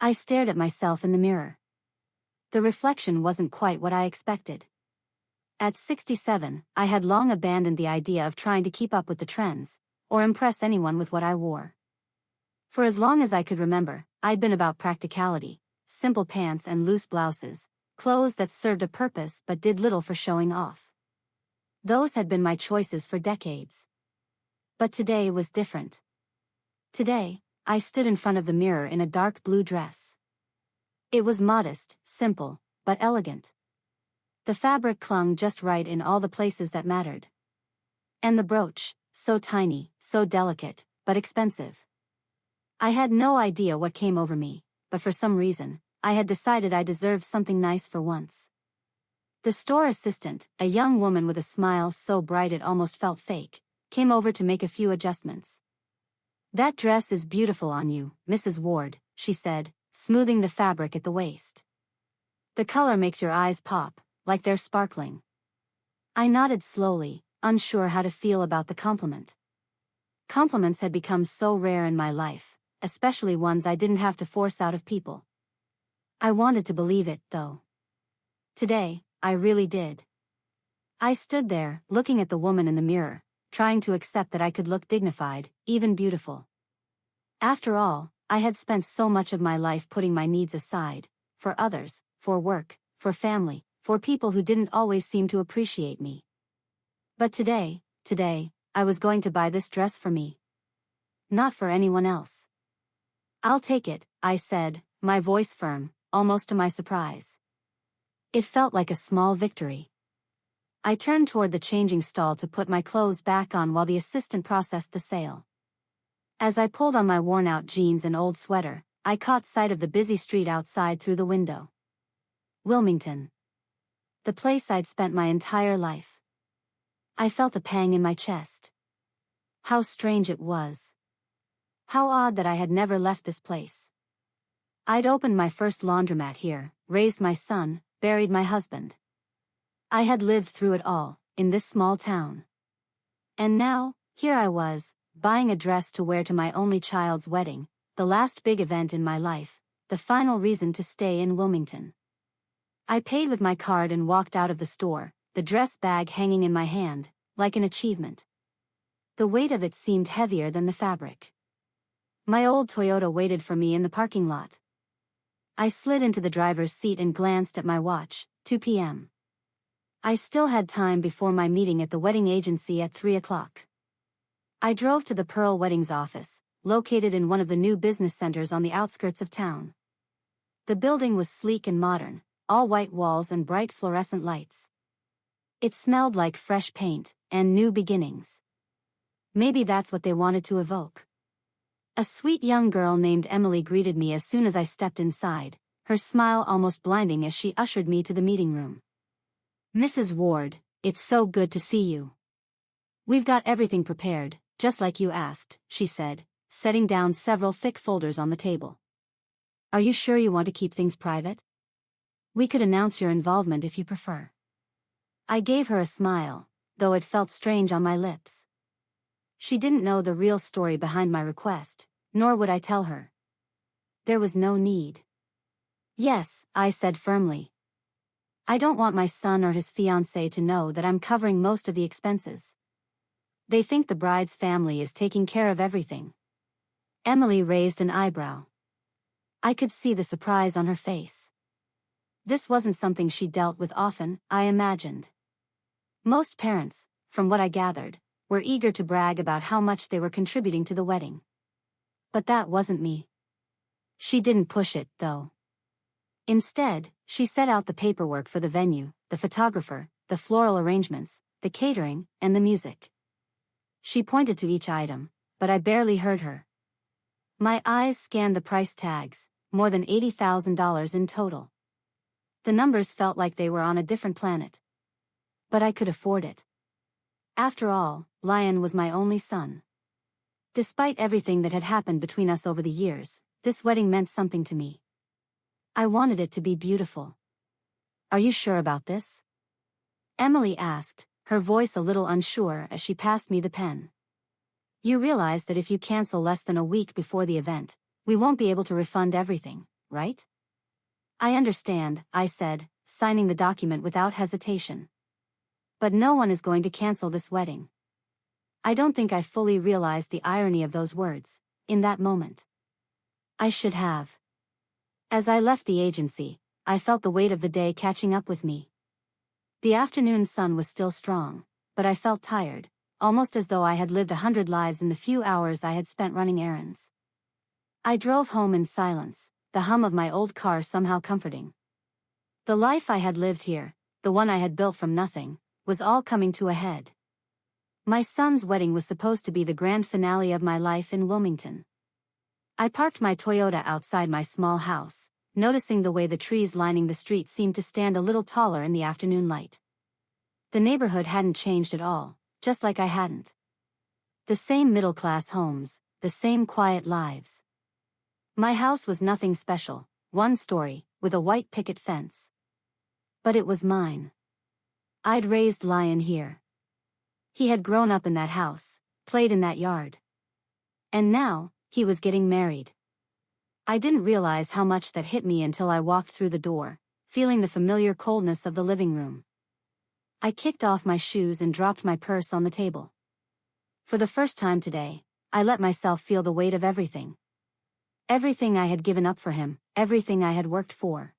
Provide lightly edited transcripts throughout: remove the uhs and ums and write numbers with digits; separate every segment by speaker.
Speaker 1: I stared at myself in the mirror. The reflection wasn't quite what I expected. At 67, I had long abandoned the idea of trying to keep up with the trends, or impress anyone with what I wore. For as long as I could remember, I'd been about practicality, simple pants and loose blouses, clothes that served a purpose but did little for showing off. Those had been my choices for decades. But today was different. Today, I stood in front of the mirror in a dark blue dress. It was modest, simple, but elegant. The fabric clung just right in all the places that mattered. And the brooch, so tiny, so delicate, but expensive. I had no idea what came over me, but for some reason, I had decided I deserved something nice for once. The store assistant, a young woman with a smile so bright it almost felt fake, came over to make a few adjustments. "That dress is beautiful on you, Mrs. Ward," she said, smoothing the fabric at the waist. "The color makes your eyes pop, like they're sparkling." I nodded slowly, unsure how to feel about the compliment. Compliments had become so rare in my life, especially ones I didn't have to force out of people. I wanted to believe it, though. Today, I really did. I stood there, looking at the woman in the mirror, trying to accept that I could look dignified, even beautiful. After all, I had spent so much of my life putting my needs aside, for others, for work, for family, for people who didn't always seem to appreciate me. But today, I was going to buy this dress for me. Not for anyone else. "I'll take it," I said, my voice firm, almost to my surprise. It felt like a small victory. I turned toward the changing stall to put my clothes back on while the assistant processed the sale. As I pulled on my worn-out jeans and old sweater, I caught sight of the busy street outside through the window. Wilmington. The place I'd spent my entire life. I felt a pang in my chest. How strange it was. How odd that I had never left this place. I'd opened my first laundromat here, raised my son, buried my husband. I had lived through it all, in this small town. And now, here I was, buying a dress to wear to my only child's wedding, the last big event in my life, the final reason to stay in Wilmington. I paid with my card and walked out of the store, the dress bag hanging in my hand, like an achievement. The weight of it seemed heavier than the fabric. My old Toyota waited for me in the parking lot. I slid into the driver's seat and glanced at my watch, 2 p.m. I still had time before my meeting at the wedding agency at 3 o'clock. I drove to the Pearl Weddings office, located in one of the new business centers on the outskirts of town. The building was sleek and modern, all white walls and bright fluorescent lights. It smelled like fresh paint and new beginnings. Maybe that's what they wanted to evoke. A sweet young girl named Emily greeted me as soon as I stepped inside, her smile almost blinding as she ushered me to the meeting room. "Mrs. Ward, it's so good to see you. We've got everything prepared, just like you asked," she said, setting down several thick folders on the table. "Are you sure you want to keep things private? We could announce your involvement if you prefer." I gave her a smile, though it felt strange on my lips. She didn't know the real story behind my request, nor would I tell her. There was no need. "Yes," I said firmly. "I don't want my son or his fiancée to know that I'm covering most of the expenses. They think the bride's family is taking care of everything." Emily raised an eyebrow. I could see the surprise on her face. This wasn't something she dealt with often, I imagined. Most parents, from what I gathered, were eager to brag about how much they were contributing to the wedding. But that wasn't me. She didn't push it, though. Instead, she set out the paperwork for the venue, the photographer, the floral arrangements, the catering, and the music. She pointed to each item, but I barely heard her. My eyes scanned the price tags, more than $80,000 in total. The numbers felt like they were on a different planet. But I could afford it. After all, Lion was my only son. Despite everything that had happened between us over the years, this wedding meant something to me. I wanted it to be beautiful. "Are you sure about this?" Emily asked, her voice a little unsure as she passed me the pen. "You realize that if you cancel less than a week before the event, we won't be able to refund everything, right? I understand, I said, signing the document without hesitation. But no one is going to cancel this wedding. I don't think I fully realized the irony of those words, in that moment. I should have. As I left the agency, I felt the weight of the day catching up with me. The afternoon sun was still strong, but I felt tired, almost as though I had lived 100 lives in the few hours I had spent running errands. I drove home in silence, the hum of my old car somehow comforting. The life I had lived here, the one I had built from nothing, was all coming to a head. My son's wedding was supposed to be the grand finale of my life in Wilmington. I parked my Toyota outside my small house, noticing the way the trees lining the street seemed to stand a little taller in the afternoon light. The neighborhood hadn't changed at all, just like I hadn't. The same middle-class homes, the same quiet lives. My house was nothing special, one story, with a white picket fence. But it was mine. I'd raised Lion here. He had grown up in that house, played in that yard. And now, he was getting married. I didn't realize how much that hit me until I walked through the door, feeling the familiar coldness of the living room. I kicked off my shoes and dropped my purse on the table. For the first time today, I let myself feel the weight of everything. Everything I had given up for him, everything I had worked for.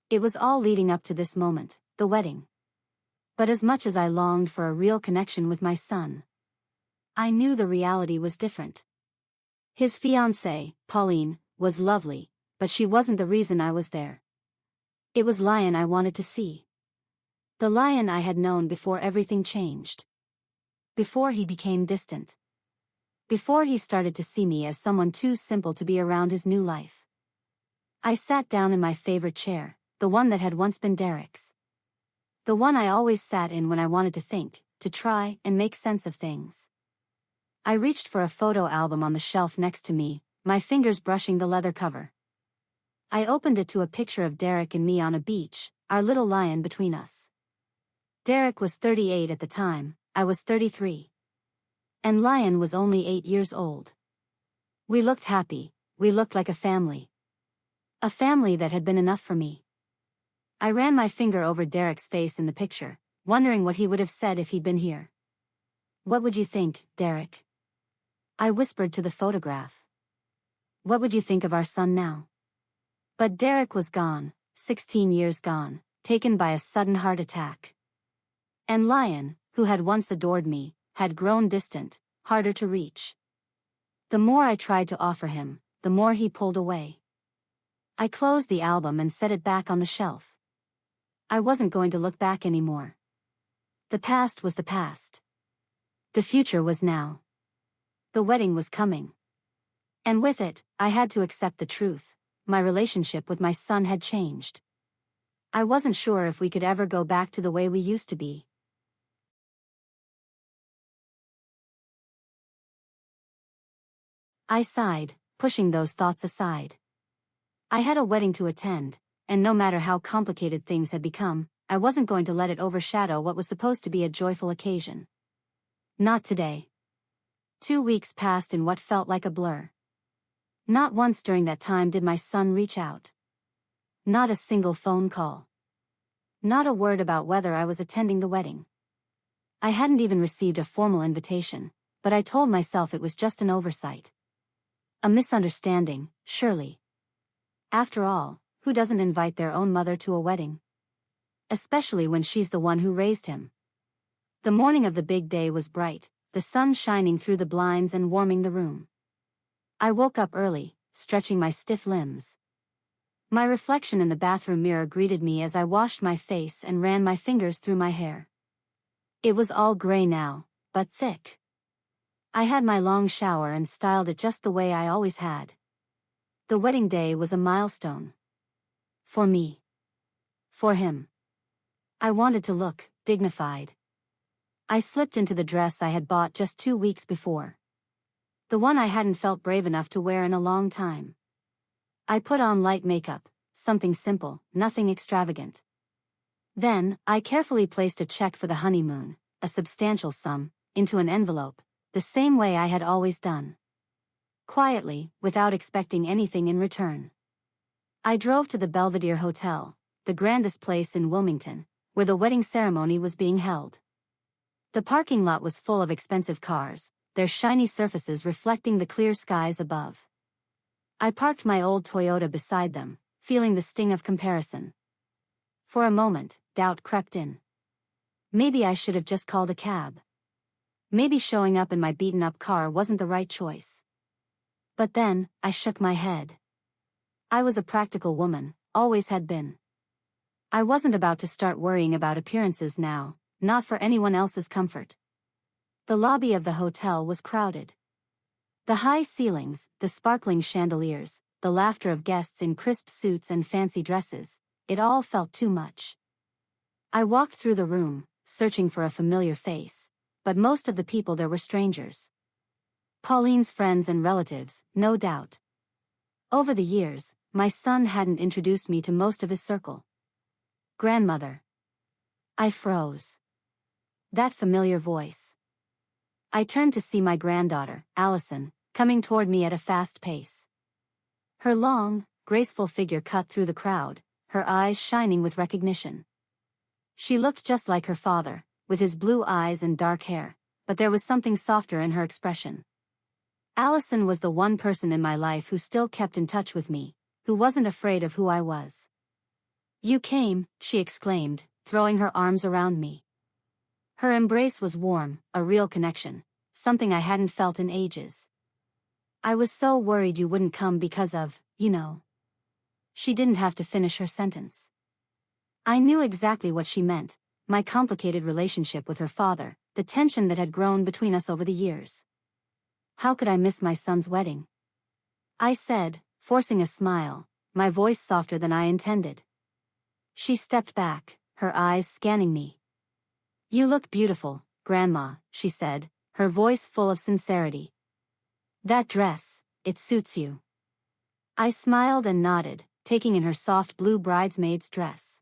Speaker 1: It was all leading up to this moment, the wedding. But as much as I longed for a real connection with my son, I knew the reality was different. His fiancée, Pauline, was lovely, but she wasn't the reason I was there. It was Lion I wanted to see. The Lion I had known before everything changed. Before he became distant. Before he started to see me as someone too simple to be around his new life. I sat down in my favorite chair, the one that had once been Derek's. The one I always sat in when I wanted to think, to try and make sense of things. I reached for a photo album on the shelf next to me, my fingers brushing the leather cover. I opened it to a picture of Derek and me on a beach, our little Lion between us. Derek was 38 at the time, I was 33. And Lion was only 8 years old. We looked happy, we looked like a family. A family that had been enough for me. I ran my finger over Derek's face in the picture, wondering what he would have said if he'd been here. "What would you think, Derek?" I whispered to the photograph. "What would you think of our son now?" But Derek was gone, 16 years gone, taken by a sudden heart attack. And Lion, who had once adored me, had grown distant, harder to reach. The more I tried to offer him, the more he pulled away. I closed the album and set it back on the shelf. I wasn't going to look back anymore. The past was the past. The future was now. The wedding was coming. And with it, I had to accept the truth. My relationship with my son had changed. I wasn't sure if we could ever go back to the way we used to be. I sighed, pushing those thoughts aside. I had a wedding to attend, and no matter how complicated things had become, I wasn't going to let it overshadow what was supposed to be a joyful occasion. Not today. 2 weeks passed in what felt like a blur. Not once during that time did my son reach out. Not a single phone call. Not a word about whether I was attending the wedding. I hadn't even received a formal invitation, but I told myself it was just an oversight. A misunderstanding, surely. After all, who doesn't invite their own mother to a wedding? Especially when she's the one who raised him. The morning of the big day was bright, the sun shining through the blinds and warming the room. I woke up early, stretching my stiff limbs. My reflection in the bathroom mirror greeted me as I washed my face and ran my fingers through my hair. It was all gray now, but thick. I had my long shower and styled it just the way I always had. The wedding day was a milestone. For me. For him. I wanted to look dignified. I slipped into the dress I had bought just 2 weeks before. The one I hadn't felt brave enough to wear in a long time. I put on light makeup, something simple, nothing extravagant. Then, I carefully placed a check for the honeymoon, a substantial sum, into an envelope, the same way I had always done. Quietly, without expecting anything in return. I drove to the Belvedere Hotel, the grandest place in Wilmington, where the wedding ceremony was being held. The parking lot was full of expensive cars, their shiny surfaces reflecting the clear skies above. I parked my old Toyota beside them, feeling the sting of comparison. For a moment, doubt crept in. Maybe I should have just called a cab. Maybe showing up in my beaten-up car wasn't the right choice. But then, I shook my head. I was a practical woman, always had been. I wasn't about to start worrying about appearances now, not for anyone else's comfort. The lobby of the hotel was crowded. The high ceilings, the sparkling chandeliers, the laughter of guests in crisp suits and fancy dresses, it all felt too much. I walked through the room, searching for a familiar face, but most of the people there were strangers. Pauline's friends and relatives, no doubt. Over the years, my son hadn't introduced me to most of his circle. Grandmother. I froze. That familiar voice. I turned to see my granddaughter, Allison, coming toward me at a fast pace. Her long, graceful figure cut through the crowd, her eyes shining with recognition. She looked just like her father, with his blue eyes and dark hair, but there was something softer in her expression. Allison was the one person in my life who still kept in touch with me, who wasn't afraid of who I was. "You came," she exclaimed, throwing her arms around me. Her embrace was warm, a real connection, something I hadn't felt in ages. "I was so worried you wouldn't come because of, you know." She didn't have to finish her sentence. I knew exactly what she meant, my complicated relationship with her father, the tension that had grown between us over the years. How could I miss my son's wedding? I said, forcing a smile, my voice softer than I intended. She stepped back, her eyes scanning me. "You look beautiful, Grandma," she said, her voice full of sincerity. "That dress, it suits you." I smiled and nodded, taking in her soft blue bridesmaid's dress.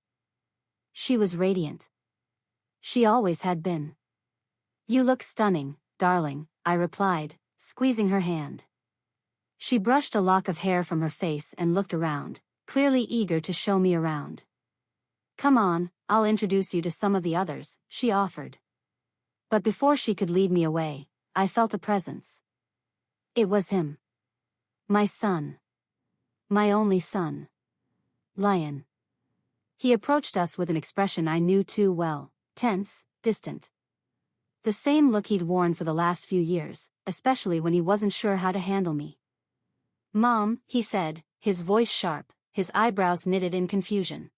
Speaker 1: She was radiant. She always had been. "You look stunning, darling," I replied, squeezing her hand. She brushed a lock of hair from her face and looked around, clearly eager to show me around. "Come on, I'll introduce you to some of the others," she offered. But before she could lead me away, I felt a presence. It was him. My son. My only son. Lion. He approached us with an expression I knew too well, tense, distant. The same look he'd worn for the last few years, especially when he wasn't sure how to handle me. "Mom," he said, his voice sharp, his eyebrows knitted in confusion.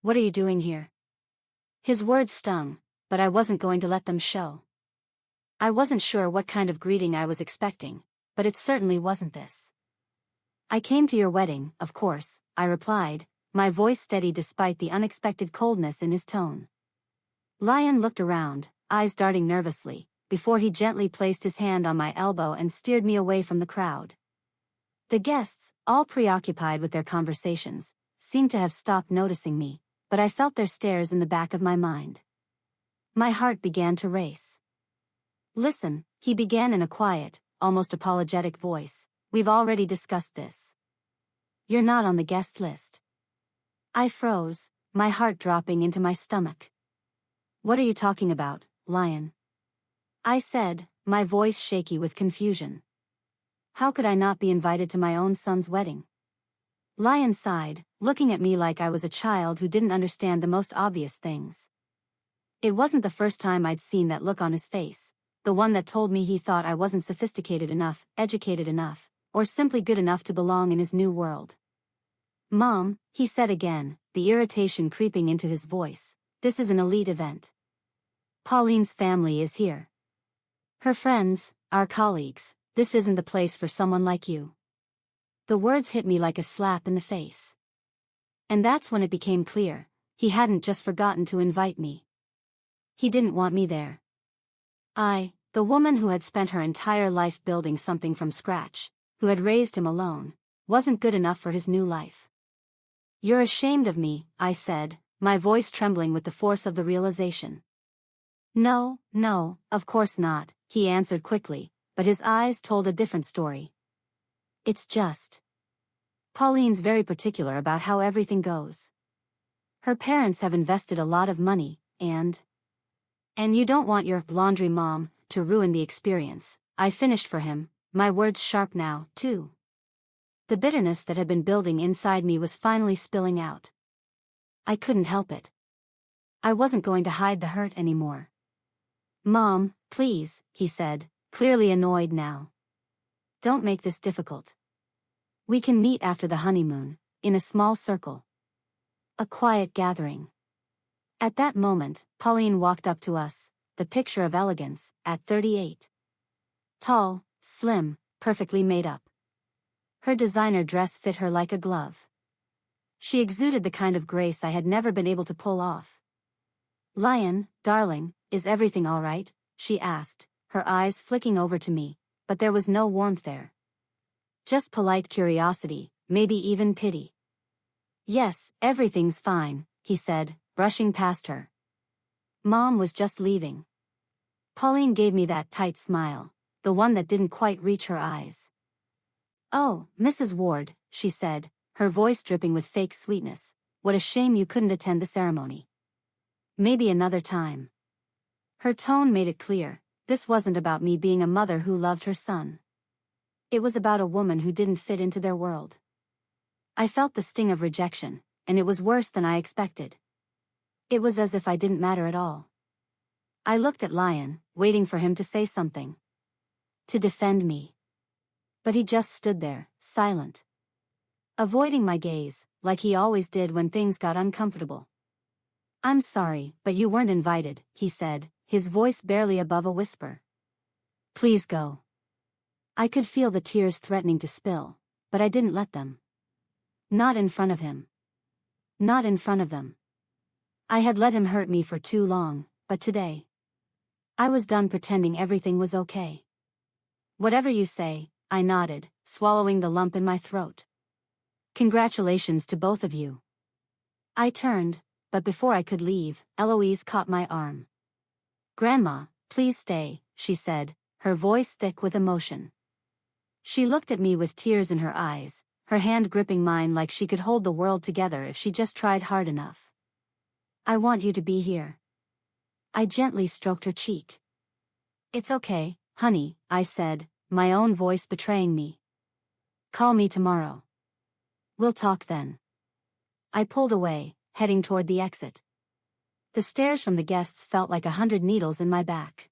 Speaker 1: "What are you doing here?" His words stung, but I wasn't going to let them show. I wasn't sure what kind of greeting I was expecting, but it certainly wasn't this. "I came to your wedding, of course," I replied, my voice steady despite the unexpected coldness in his tone. Lion looked around, eyes darting nervously, before he gently placed his hand on my elbow and steered me away from the crowd. The guests, all preoccupied with their conversations, seemed to have stopped noticing me, but I felt their stares in the back of my mind. My heart began to race. "Listen," he began in a quiet, almost apologetic voice, "we've already discussed this. You're not on the guest list." I froze, my heart dropping into my stomach. "What are you talking about, Lion?" I said, my voice shaky with confusion. How could I not be invited to my own son's wedding? Lion sighed, looking at me like I was a child who didn't understand the most obvious things. It wasn't the first time I'd seen that look on his face, the one that told me he thought I wasn't sophisticated enough, educated enough, or simply good enough to belong in his new world. "Mom," he said again, the irritation creeping into his voice, "this is an elite event. Pauline's family is here. Her friends, our colleagues, this isn't the place for someone like you." The words hit me like a slap in the face. And that's when it became clear, he hadn't just forgotten to invite me. He didn't want me there. I, the woman who had spent her entire life building something from scratch, who had raised him alone, wasn't good enough for his new life. "You're ashamed of me," I said, my voice trembling with the force of the realization. "No, no, of course not," he answered quickly, but his eyes told a different story. "It's just. Pauline's very particular about how everything goes. Her parents have invested a lot of money, and you don't want your laundry mom to ruin the experience. I finished for him, my words sharp now, too. The bitterness that had been building inside me was finally spilling out. I couldn't help it. I wasn't going to hide the hurt anymore. Mom, please, he said, clearly annoyed now. Don't make this difficult. We can meet after the honeymoon, in a small circle. A quiet gathering. At that moment, Pauline walked up to us, the picture of elegance, at 38. Tall, slim, perfectly made up. Her designer dress fit her like a glove. She exuded the kind of grace I had never been able to pull off. Lion, darling, is everything all right? She asked, her eyes flicking over to me, but there was no warmth there. Just polite curiosity, maybe even pity. Yes, everything's fine, he said, brushing past her. Mom was just leaving. Pauline gave me that tight smile, the one that didn't quite reach her eyes. Oh, Mrs. Ward, she said, her voice dripping with fake sweetness, what a shame you couldn't attend the ceremony. Maybe another time. Her tone made it clear, this wasn't about me being a mother who loved her son. It was about a woman who didn't fit into their world. I felt the sting of rejection, and it was worse than I expected. It was as if I didn't matter at all. I looked at Lion, waiting for him to say something. To defend me. But he just stood there, silent. Avoiding my gaze, like he always did when things got uncomfortable. I'm sorry, but you weren't invited, he said, his voice barely above a whisper. Please go. I could feel the tears threatening to spill, but I didn't let them. Not in front of him. Not in front of them. I had let him hurt me for too long, but today. I was done pretending everything was okay. Whatever you say, I nodded, swallowing the lump in my throat. Congratulations to both of you. I turned, but before I could leave, Eloise caught my arm. Grandma, please stay, she said, her voice thick with emotion. She looked at me with tears in her eyes, her hand gripping mine like she could hold the world together if she just tried hard enough. I want you to be here. I gently stroked her cheek. It's okay, honey, I said, my own voice betraying me. Call me tomorrow. We'll talk then. I pulled away, heading toward the exit. The stares from the guests felt like 100 needles in my back.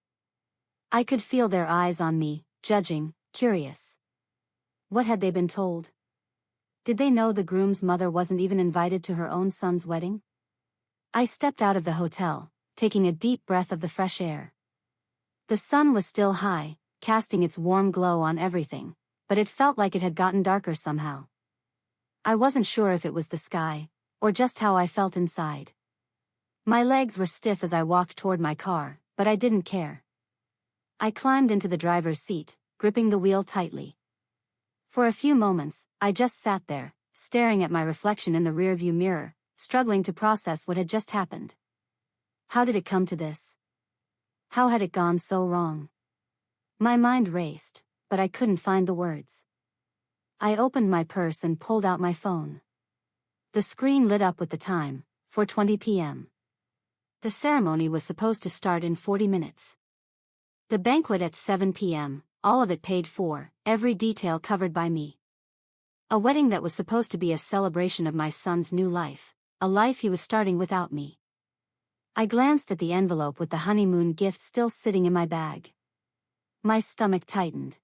Speaker 1: I could feel their eyes on me, judging, curious. What had they been told? Did they know the groom's mother wasn't even invited to her own son's wedding? I stepped out of the hotel, taking a deep breath of the fresh air. The sun was still high, casting its warm glow on everything, but it felt like it had gotten darker somehow. I wasn't sure if it was the sky, or just how I felt inside. My legs were stiff as I walked toward my car, but I didn't care. I climbed into the driver's seat, gripping the wheel tightly. For a few moments, I just sat there, staring at my reflection in the rearview mirror, struggling to process what had just happened. How did it come to this? How had it gone so wrong? My mind raced, but I couldn't find the words. I opened my purse and pulled out my phone. The screen lit up with the time, 4:20 p.m. The ceremony was supposed to start in 40 minutes. The banquet at 7 p.m., all of it paid for, every detail covered by me. A wedding that was supposed to be a celebration of my son's new life, a life he was starting without me. I glanced at the envelope with the honeymoon gift still sitting in my bag. My stomach tightened.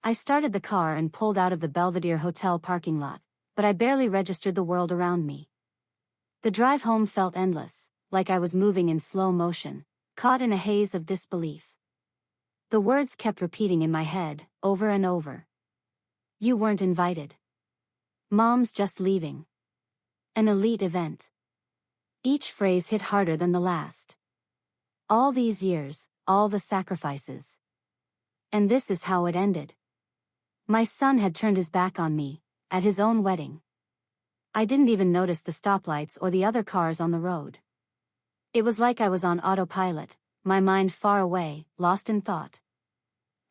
Speaker 1: I started the car and pulled out of the Belvedere Hotel parking lot, but I barely registered the world around me. The drive home felt endless, like I was moving in slow motion, caught in a haze of disbelief. The words kept repeating in my head, over and over. You weren't invited. Mom's just leaving. An elite event. Each phrase hit harder than the last. All these years, all the sacrifices. And this is how it ended. My son had turned his back on me, at his own wedding. I didn't even notice the stoplights or the other cars on the road. It was like I was on autopilot, my mind far away, lost in thought.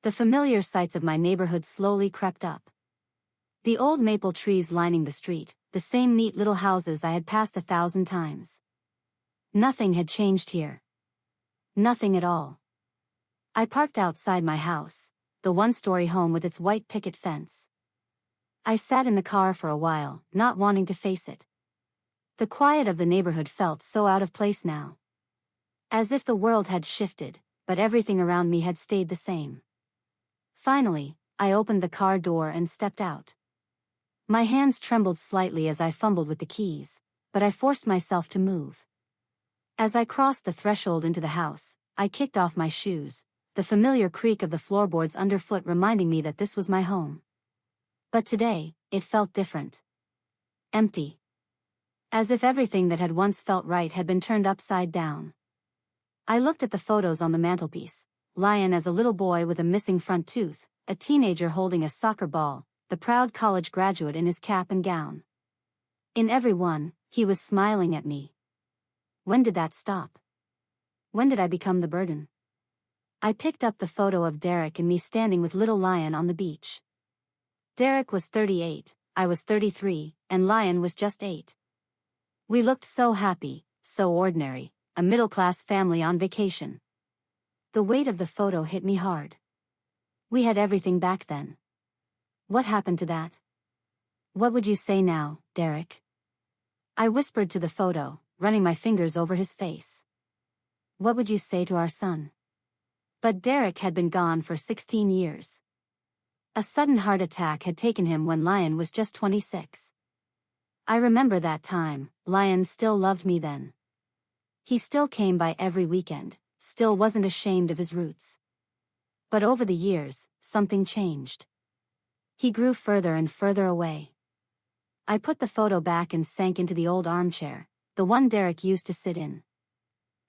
Speaker 1: The familiar sights of my neighborhood slowly crept up. The old maple trees lining the street, the same neat little houses I had passed 1,000 times. Nothing had changed here. Nothing at all. I parked outside my house, the one-story home with its white picket fence. I sat in the car for a while, not wanting to face it. The quiet of the neighborhood felt so out of place now. As if the world had shifted, but everything around me had stayed the same. Finally, I opened the car door and stepped out. My hands trembled slightly as I fumbled with the keys, but I forced myself to move. As I crossed the threshold into the house, I kicked off my shoes, the familiar creak of the floorboards underfoot reminding me that this was my home. But today, it felt different. Empty. As if everything that had once felt right had been turned upside down. I looked at the photos on the mantelpiece, Lion as a little boy with a missing front tooth, a teenager holding a soccer ball, the proud college graduate in his cap and gown. In every one, he was smiling at me. When did that stop? When did I become the burden? I picked up the photo of Derek and me standing with little Lion on the beach. Derek was 38, I was 33, and Lion was just 8. We looked so happy, so ordinary, a middle-class family on vacation. The weight of the photo hit me hard. We had everything back then. What happened to that? What would you say now, Derek? I whispered to the photo, running my fingers over his face. What would you say to our son? But Derek had been gone for 16 years. A sudden heart attack had taken him when Lion was just 26. I remember that time. Lion still loved me then. He still came by every weekend, still wasn't ashamed of his roots. But over the years, something changed. He grew further and further away. I put the photo back and sank into the old armchair, the one Derek used to sit in.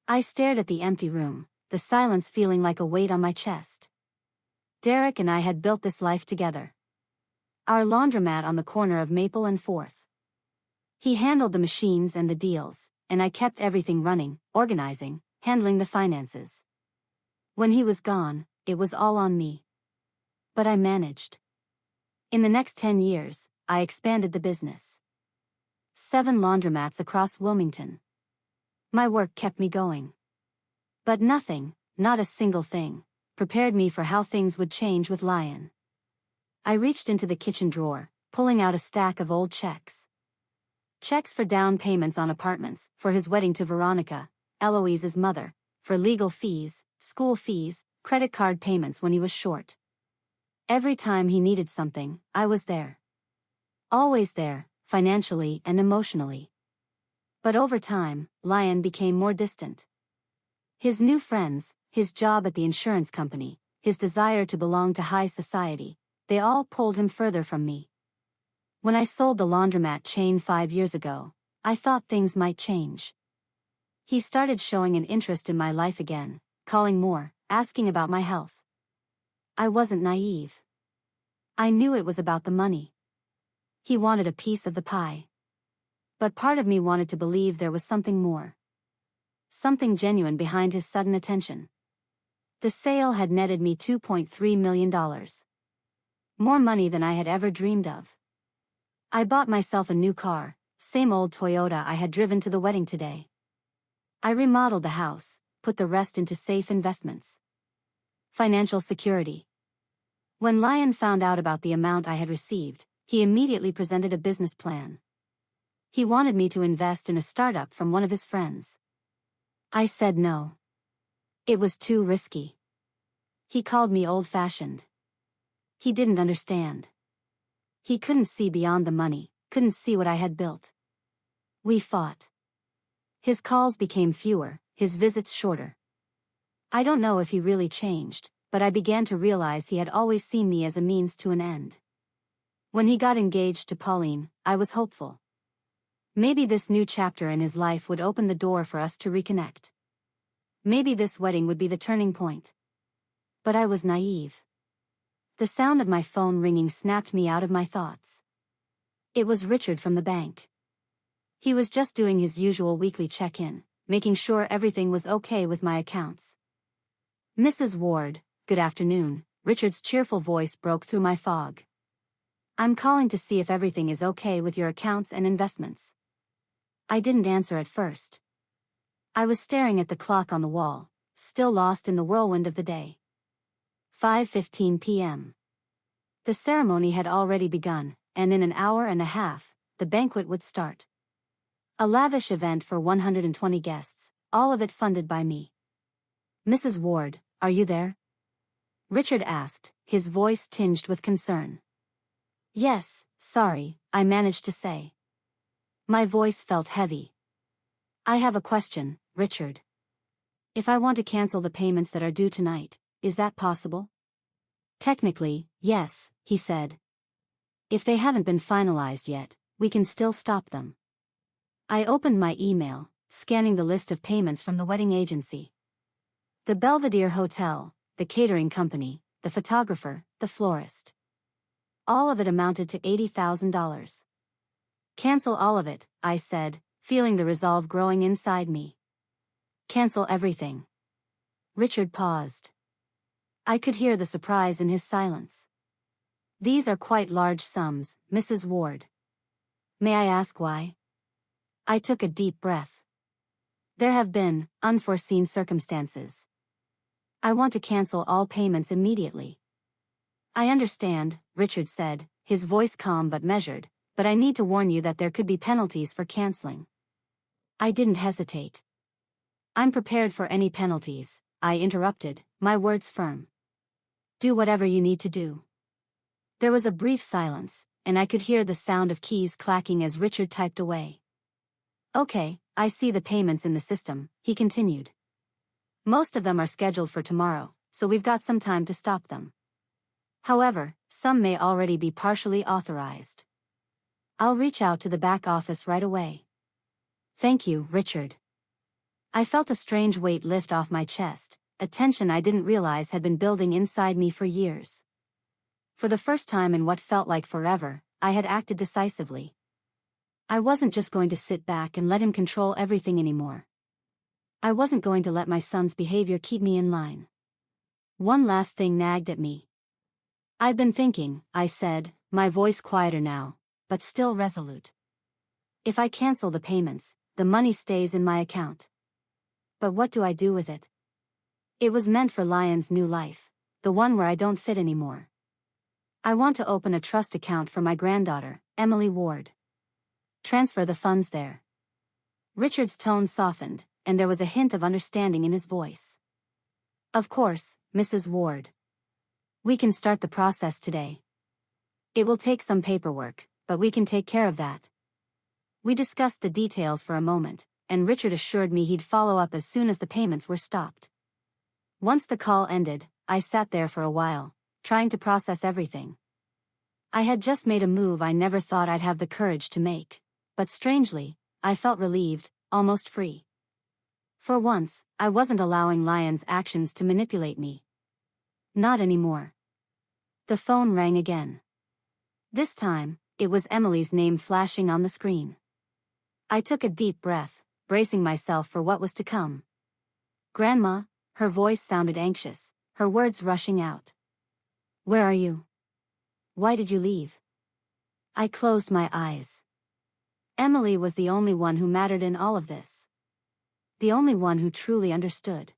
Speaker 1: I stared at the empty room, the silence feeling like a weight on my chest. Derek and I had built this life together. Our laundromat on the corner of Maple and 4th. He handled the machines and the deals, and I kept everything running, organizing, handling the finances. When he was gone, it was all on me. But I managed. In the next 10 years, I expanded the business. 7 laundromats across Wilmington. My work kept me going. But nothing, not a single thing, prepared me for how things would change with Lion. I reached into the kitchen drawer, pulling out a stack of old checks. Checks for down payments on apartments, for his wedding to Veronica, Eloise's mother, for legal fees, school fees, credit card payments when he was short. Every time he needed something, I was there. Always there, financially and emotionally. But over time, Lion became more distant. His new friends, his job at the insurance company, his desire to belong to high society, they all pulled him further from me. When I sold the laundromat chain 5 years ago, I thought things might change. He started showing an interest in my life again, calling more, asking about my health. I wasn't naive. I knew it was about the money. He wanted a piece of the pie. But part of me wanted to believe there was something more. Something genuine behind his sudden attention. The sale had netted me $2.3 million. More money than I had ever dreamed of. I bought myself a new car, same old Toyota I had driven to the wedding today. I remodeled the house, put the rest into safe investments. Financial security. When Lion found out about the amount I had received, he immediately presented a business plan. He wanted me to invest in a startup from one of his friends. I said no. It was too risky. He called me old-fashioned. He didn't understand. He couldn't see beyond the money, couldn't see what I had built. We fought. His calls became fewer, his visits shorter. I don't know if he really changed, but I began to realize he had always seen me as a means to an end. When he got engaged to Pauline, I was hopeful. Maybe this new chapter in his life would open the door for us to reconnect. Maybe this wedding would be the turning point. But I was naive. The sound of my phone ringing snapped me out of my thoughts. It was Richard from the bank. He was just doing his usual weekly check-in, making sure everything was okay with my accounts. "Mrs. Ward, good afternoon," Richard's cheerful voice broke through my fog. I'm calling to see if everything is okay with your accounts and investments. I didn't answer at first. I was staring at the clock on the wall, still lost in the whirlwind of the day. 5:15 p.m. The ceremony had already begun, and in an hour and a half, the banquet would start. A lavish event for 120 guests, all of it funded by me. Mrs. Ward, are you there? Richard asked, his voice tinged with concern. Yes, sorry, I managed to say. My voice felt heavy. I have a question, Richard. If I want to cancel the payments that are due tonight, is that possible? Technically, yes, he said. If they haven't been finalized yet, we can still stop them. I opened my email, scanning the list of payments from the wedding agency. The Belvedere Hotel, the catering company, the photographer, the florist. All of it amounted to $80,000. Cancel all of it, I said, feeling the resolve growing inside me. Cancel everything. Richard paused. I could hear the surprise in his silence. These are quite large sums, Mrs. Ward. May I ask why? I took a deep breath. There have been unforeseen circumstances. I want to cancel all payments immediately. I understand, Richard said, his voice calm but measured, but I need to warn you that there could be penalties for canceling. I didn't hesitate. I'm prepared for any penalties, I interrupted, my words firm. Do whatever you need to do. There was a brief silence, and I could hear the sound of keys clacking as Richard typed away. Okay, I see the payments in the system, he continued. Most of them are scheduled for tomorrow, so we've got some time to stop them. However, some may already be partially authorized. I'll reach out to the back office right away. Thank you, Richard. I felt a strange weight lift off my chest, a tension I didn't realize had been building inside me for years. For the first time in what felt like forever, I had acted decisively. I wasn't just going to sit back and let him control everything anymore. I wasn't going to let my son's behavior keep me in line. One last thing nagged at me. I've been thinking, I said, my voice quieter now, but still resolute. If I cancel the payments, the money stays in my account. But what do I do with it? It was meant for Lion's new life, the one where I don't fit anymore. I want to open a trust account for my granddaughter, Emily Ward. Transfer the funds there. Richard's tone softened, and there was a hint of understanding in his voice. Of course, Mrs. Ward. We can start the process today. It will take some paperwork, but we can take care of that. We discussed the details for a moment, and Richard assured me he'd follow up as soon as the payments were stopped. Once the call ended, I sat there for a while, trying to process everything. I had just made a move I never thought I'd have the courage to make, but strangely, I felt relieved, almost free. For once, I wasn't allowing Lion's actions to manipulate me. Not anymore. The phone rang again. This time, it was Emily's name flashing on the screen. I took a deep breath, bracing myself for what was to come. Grandma, her voice sounded anxious, her words rushing out. Where are you? Why did you leave? I closed my eyes. Emily was the only one who mattered in all of this. The only one who truly understood.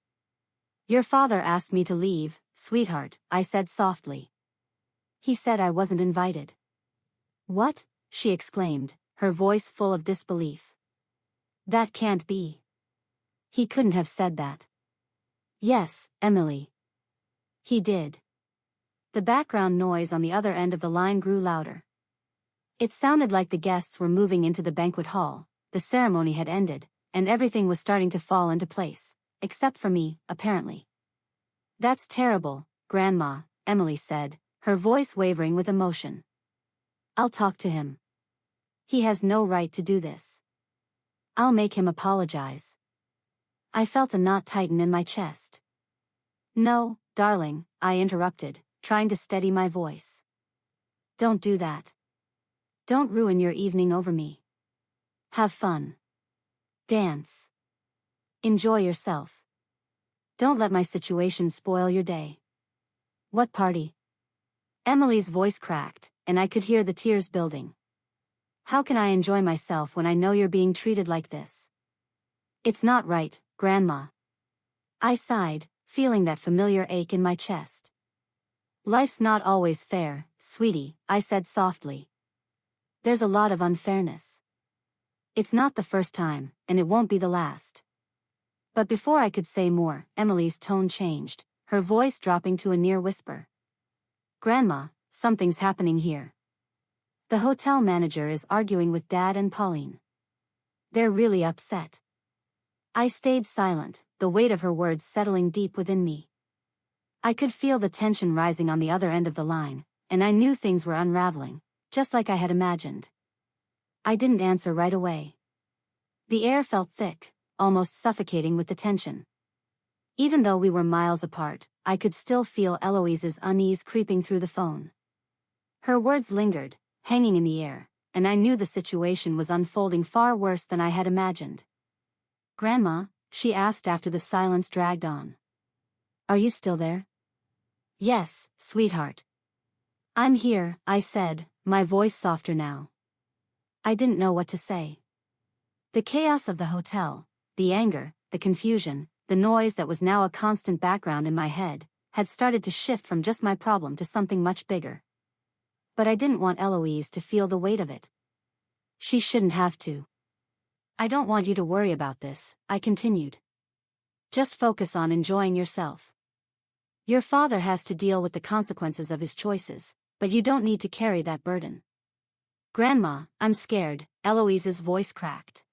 Speaker 1: Your father asked me to leave, sweetheart, I said softly. He said I wasn't invited. What? She exclaimed, her voice full of disbelief. That can't be. He couldn't have said that. Yes, Emily. He did. The background noise on the other end of the line grew louder. It sounded like the guests were moving into the banquet hall, the ceremony had ended, and everything was starting to fall into place, except for me, apparently. That's terrible, Grandma, Emily said, her voice wavering with emotion. I'll talk to him. He has no right to do this. I'll make him apologize. I felt a knot tighten in my chest. No, darling, I interrupted, trying to steady my voice. Don't do that. Don't ruin your evening over me. Have fun. Dance. Enjoy yourself. Don't let my situation spoil your day. What party? Emily's voice cracked, and I could hear the tears building. How can I enjoy myself when I know you're being treated like this? It's not right, Grandma. I sighed, feeling that familiar ache in my chest. Life's not always fair, sweetie, I said softly. There's a lot of unfairness. It's not the first time, and it won't be the last. But before I could say more, Emily's tone changed, her voice dropping to a near whisper. Grandma, something's happening here. The hotel manager is arguing with Dad and Pauline. They're really upset. I stayed silent, the weight of her words settling deep within me. I could feel the tension rising on the other end of the line, and I knew things were unraveling, just like I had imagined. I didn't answer right away. The air felt thick, almost suffocating with the tension. Even though we were miles apart, I could still feel Eloise's unease creeping through the phone. Her words lingered, hanging in the air, and I knew the situation was unfolding far worse than I had imagined. Grandma, she asked after the silence dragged on. Are you still there? Yes, sweetheart. I'm here, I said, my voice softer now. I didn't know what to say. The chaos of the hotel, the anger, the confusion, the noise that was now a constant background in my head, had started to shift from just my problem to something much bigger. But I didn't want Eloise to feel the weight of it. She shouldn't have to. I don't want you to worry about this, I continued. Just focus on enjoying yourself. Your father has to deal with the consequences of his choices, but you don't need to carry that burden. Grandma, I'm scared, Eloise's voice cracked.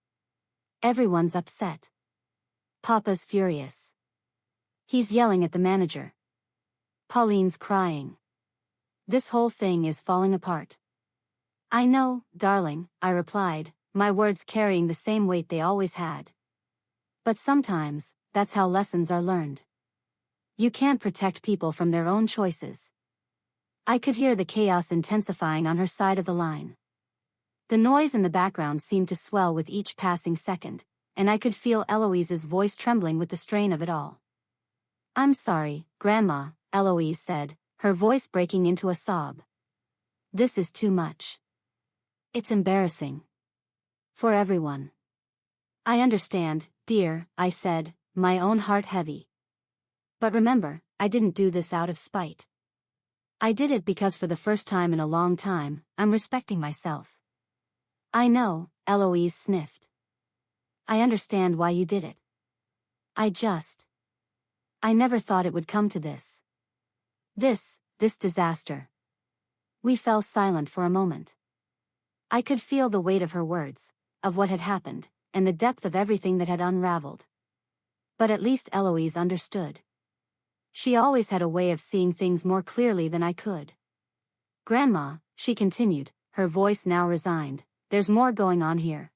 Speaker 1: Everyone's upset. Papa's furious. He's yelling at the manager. Pauline's crying. This whole thing is falling apart. I know, darling, I replied, my words carrying the same weight they always had. But sometimes, that's how lessons are learned. You can't protect people from their own choices. I could hear the chaos intensifying on her side of the line. The noise in the background seemed to swell with each passing second, and I could feel Eloise's voice trembling with the strain of it all. I'm sorry, Grandma, Eloise said, her voice breaking into a sob. This is too much. It's embarrassing. For everyone. I understand, dear, I said, my own heart heavy. But remember, I didn't do this out of spite. I did it because for the first time in a long time, I'm respecting myself. I know, Eloise sniffed. I understand why you did it. I never thought it would come to this. This disaster. We fell silent for a moment. I could feel the weight of her words, of what had happened, and the depth of everything that had unraveled. But at least Eloise understood. She always had a way of seeing things more clearly than I could. Grandma, she continued, her voice now resigned, there's more going on here.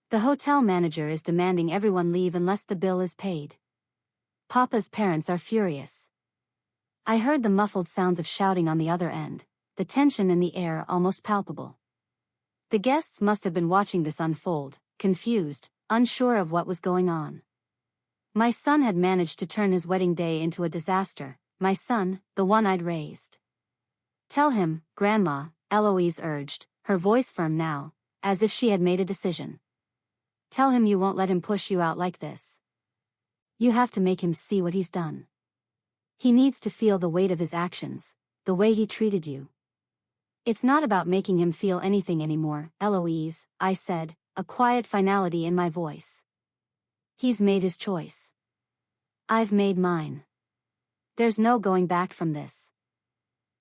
Speaker 1: The hotel manager is demanding everyone leave unless the bill is paid. Papa's parents are furious. I heard the muffled sounds of shouting on the other end, the tension in the air almost palpable. The guests must have been watching this unfold, confused, unsure of what was going on. My son had managed to turn his wedding day into a disaster, my son, the one I'd raised. Tell him, Grandma, Eloise urged, her voice firm now, as if she had made a decision. Tell him you won't let him push you out like this. You have to make him see what he's done. He needs to feel the weight of his actions, the way he treated you. It's not about making him feel anything anymore, Eloise, I said, a quiet finality in my voice. He's made his choice. I've made mine. There's no going back from this.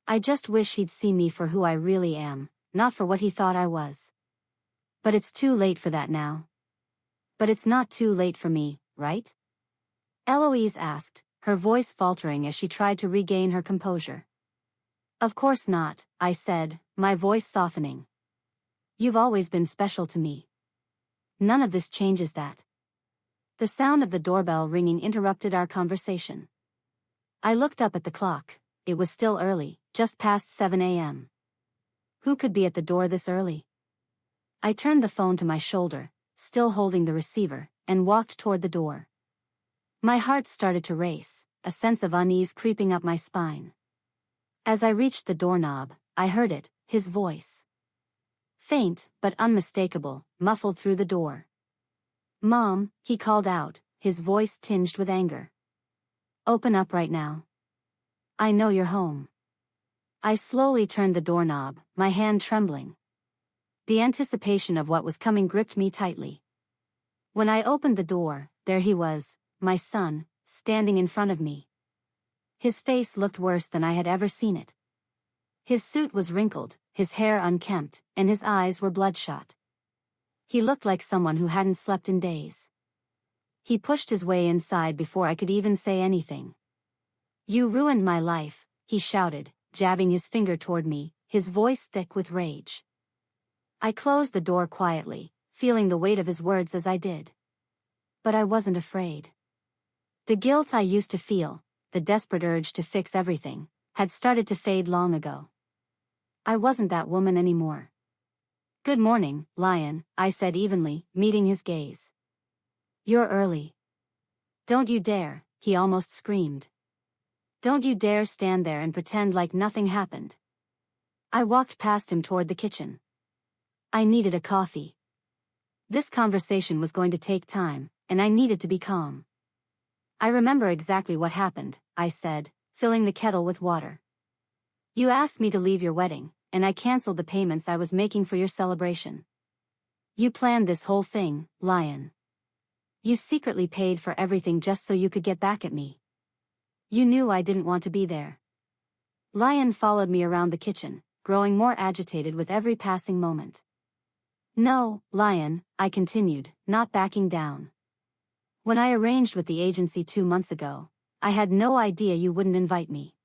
Speaker 1: I just wish he'd see me for who I really am, not for what he thought I was. But it's too late for that now. But it's not too late for me, right? Eloise asked, her voice faltering as she tried to regain her composure. Of course not, I said, my voice softening. You've always been special to me. None of this changes that. The sound of the doorbell ringing interrupted our conversation. I looked up at the clock. It was still early, just past 7 a.m. Who could be at the door this early? I turned the phone to my shoulder, still holding the receiver, and walked toward the door. My heart started to race, a sense of unease creeping up my spine. As I reached the doorknob, I heard it, his voice. Faint, but unmistakable, muffled through the door. "Mom," he called out, his voice tinged with anger. "Open up right now. I know you're home." I slowly turned the doorknob, my hand trembling. The anticipation of what was coming gripped me tightly. When I opened the door, there he was, my son, standing in front of me. His face looked worse than I had ever seen it. His suit was wrinkled, his hair unkempt, and his eyes were bloodshot. He looked like someone who hadn't slept in days. He pushed his way inside before I could even say anything. "You ruined my life," he shouted, jabbing his finger toward me, his voice thick with rage. I closed the door quietly, feeling the weight of his words as I did. But I wasn't afraid. The guilt I used to feel, the desperate urge to fix everything, had started to fade long ago. I wasn't that woman anymore. "Good morning, Lion," I said evenly, meeting his gaze. "You're early." "Don't you dare," he almost screamed. "Don't you dare stand there and pretend like nothing happened." I walked past him toward the kitchen. I needed a coffee. This conversation was going to take time, and I needed to be calm. "I remember exactly what happened," I said, filling the kettle with water. "You asked me to leave your wedding, and I canceled the payments I was making for your celebration. You planned this whole thing, Lion. You secretly paid for everything just so you could get back at me. You knew I didn't want to be there." Lion followed me around the kitchen, growing more agitated with every passing moment. "No, Lion," I continued, not backing down. "When I arranged with the agency 2 months ago, I had no idea you wouldn't invite me.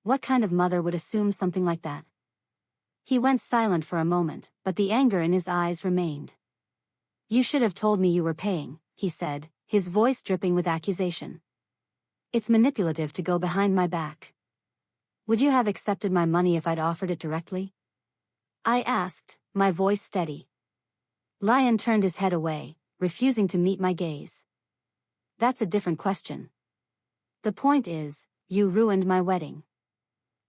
Speaker 1: What kind of mother would assume something like that?" He went silent for a moment, but the anger in his eyes remained. "You should have told me you were paying," he said, his voice dripping with accusation. "It's manipulative to go behind my back. Would you have accepted my money if I'd offered it directly?" I asked, my voice steady. Lion turned his head away, refusing to meet my gaze. "That's a different question. The point is, you ruined my wedding.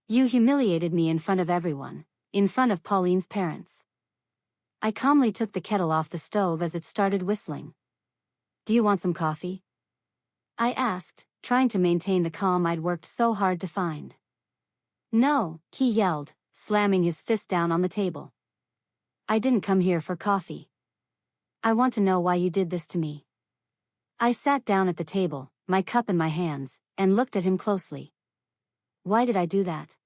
Speaker 1: You humiliated me in front of everyone, in front of Pauline's parents." I calmly took the kettle off the stove as it started whistling. "Do you want some coffee?" I asked, trying to maintain the calm I'd worked so hard to find. "No," he yelled, slamming his fist down on the table. "I didn't come here for coffee. I want to know why you did this to me." I sat down at the table, my cup in my hands, and looked at him closely. "Why did I do that?"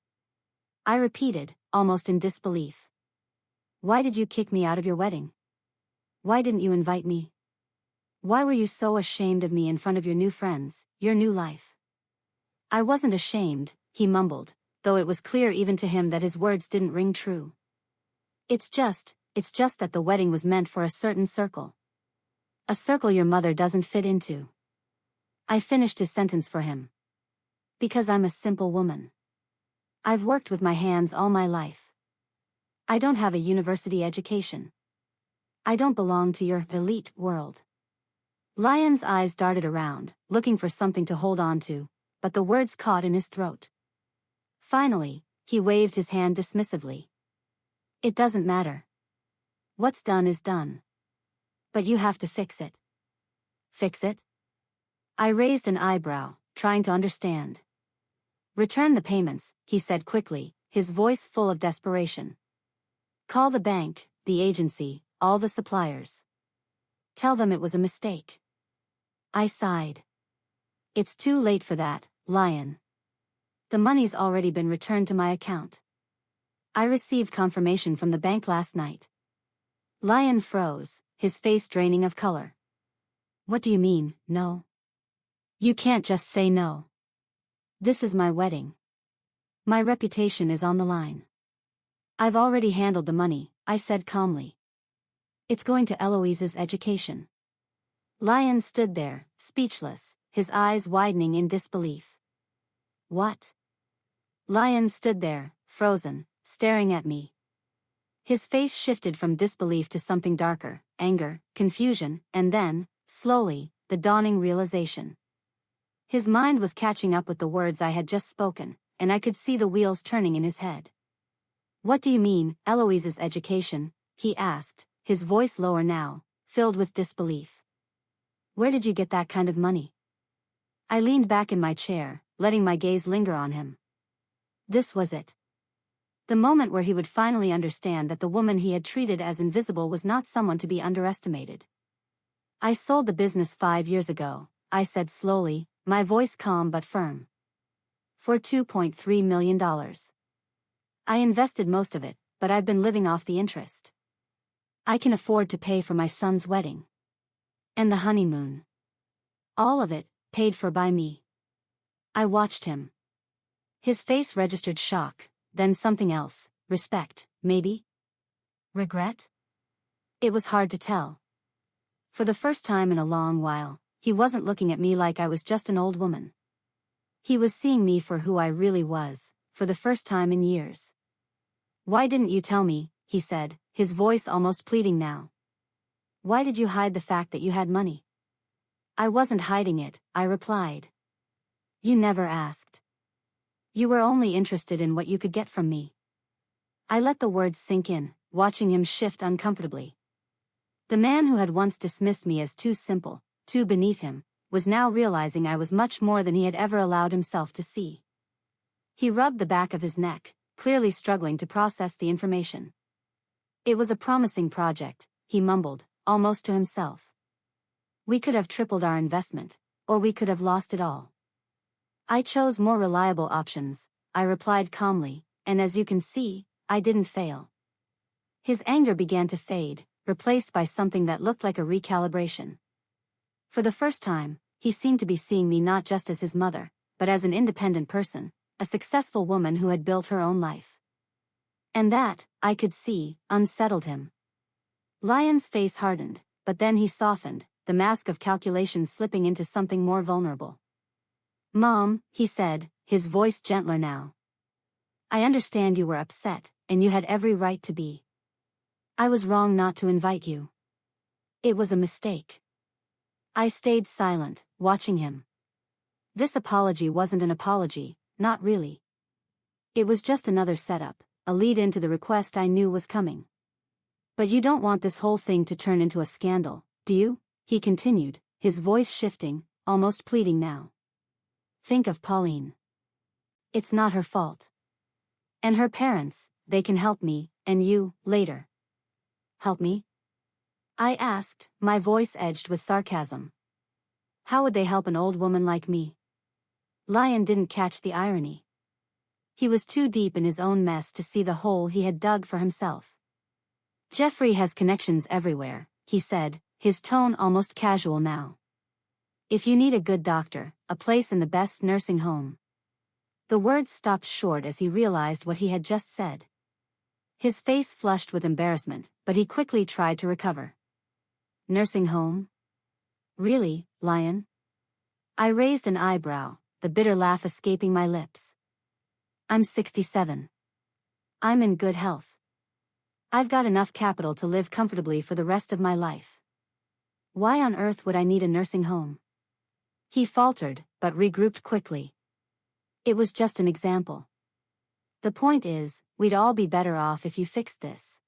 Speaker 1: I repeated, almost in disbelief. "Why did you kick me out of your wedding? Why didn't you invite me? Why were you so ashamed of me in front of your new friends, your new life?" "I wasn't ashamed," he mumbled, though it was clear even to him that his words didn't ring true. It's just that the wedding was meant for a certain circle. A circle your mother doesn't fit into." I finished his sentence for him. "Because I'm a simple woman. I've worked with my hands all my life. I don't have a university education. I don't belong to your elite world." Lion's eyes darted around, looking for something to hold on to, but the words caught in his throat. Finally, he waved his hand dismissively. "It doesn't matter. What's done is done. But you have to fix it." "Fix it?" I raised an eyebrow, trying to understand. "Return the payments," he said quickly, his voice full of desperation. "Call the bank, the agency, all the suppliers. Tell them it was a mistake." I sighed. "It's too late for that, Lion. The money's already been returned to my account. I received confirmation from the bank last night." Lion froze, his face draining of color. "What do you mean, no? You can't just say no. This is my wedding. My reputation is on the line." "I've already handled the money," I said calmly. "It's going to Eloise's education." Lion stood there, speechless, his eyes widening in disbelief. "What?" Lion stood there, frozen, staring at me. His face shifted from disbelief to something darker, anger, confusion, and then, slowly, the dawning realization. His mind was catching up with the words I had just spoken, and I could see the wheels turning in his head. What do you mean, Eloise's education? He asked, his voice lower now, filled with disbelief. Where did you get that kind of money? I leaned back in my chair, letting my gaze linger on him. This was it. The moment where he would finally understand that the woman he had treated as invisible was not someone to be underestimated. I sold the business 5 years ago, I said slowly, my voice calm but firm. For $2.3 million. I invested most of it, but I've been living off the interest. I can afford to pay for my son's wedding. And the honeymoon. All of it, paid for by me. I watched him. His face registered shock, then something else, respect, maybe? Regret? It was hard to tell. For the first time in a long while, he wasn't looking at me like I was just an old woman. He was seeing me for who I really was, for the first time in years. Why didn't you tell me, he said, his voice almost pleading now. Why did you hide the fact that you had money? I wasn't hiding it, I replied. You never asked. You were only interested in what you could get from me. I let the words sink in, watching him shift uncomfortably. The man who had once dismissed me as too simple, too beneath him, was now realizing I was much more than he had ever allowed himself to see. He rubbed the back of his neck, clearly struggling to process the information. It was a promising project, he mumbled, almost to himself. We could have tripled our investment, or we could have lost it all. I chose more reliable options, I replied calmly, and as you can see, I didn't fail. His anger began to fade, replaced by something that looked like a recalibration. For the first time, he seemed to be seeing me not just as his mother, but as an independent person, a successful woman who had built her own life. And that, I could see, unsettled him. Lion's face hardened, but then he softened, the mask of calculation slipping into something more vulnerable. Mom, he said, his voice gentler now. I understand you were upset, and you had every right to be. I was wrong not to invite you. It was a mistake. I stayed silent, watching him. This apology wasn't an apology, not really. It was just another setup, a lead into the request I knew was coming. But you don't want this whole thing to turn into a scandal, do you? He continued, his voice shifting, almost pleading now. Think of Pauline. It's not her fault. And her parents, they can help me, and you, later. Help me? I asked, my voice edged with sarcasm. How would they help an old woman like me? Lion didn't catch the irony. He was too deep in his own mess to see the hole he had dug for himself. Jeffrey has connections everywhere, he said, his tone almost casual now. If you need a good doctor, a place in the best nursing home. The words stopped short as he realized what he had just said. His face flushed with embarrassment, but he quickly tried to recover. Nursing home? Really, Lion? I raised an eyebrow, the bitter laugh escaping my lips. I'm 67. I'm in good health. I've got enough capital to live comfortably for the rest of my life. Why on earth would I need a nursing home? He faltered, but regrouped quickly. It was just an example. The point is, we'd all be better off if you fixed this.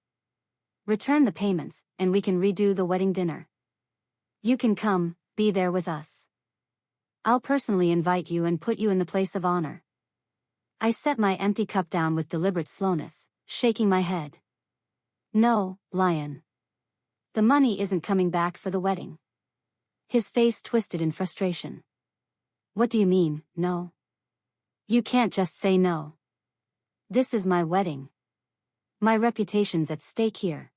Speaker 1: Return the payments, and we can redo the wedding dinner. You can come, be there with us. I'll personally invite you and put you in the place of honor. I set my empty cup down with deliberate slowness, shaking my head. No, Lion. The money isn't coming back for the wedding. His face twisted in frustration. What do you mean, no? You can't just say no. This is my wedding. My reputation's at stake here.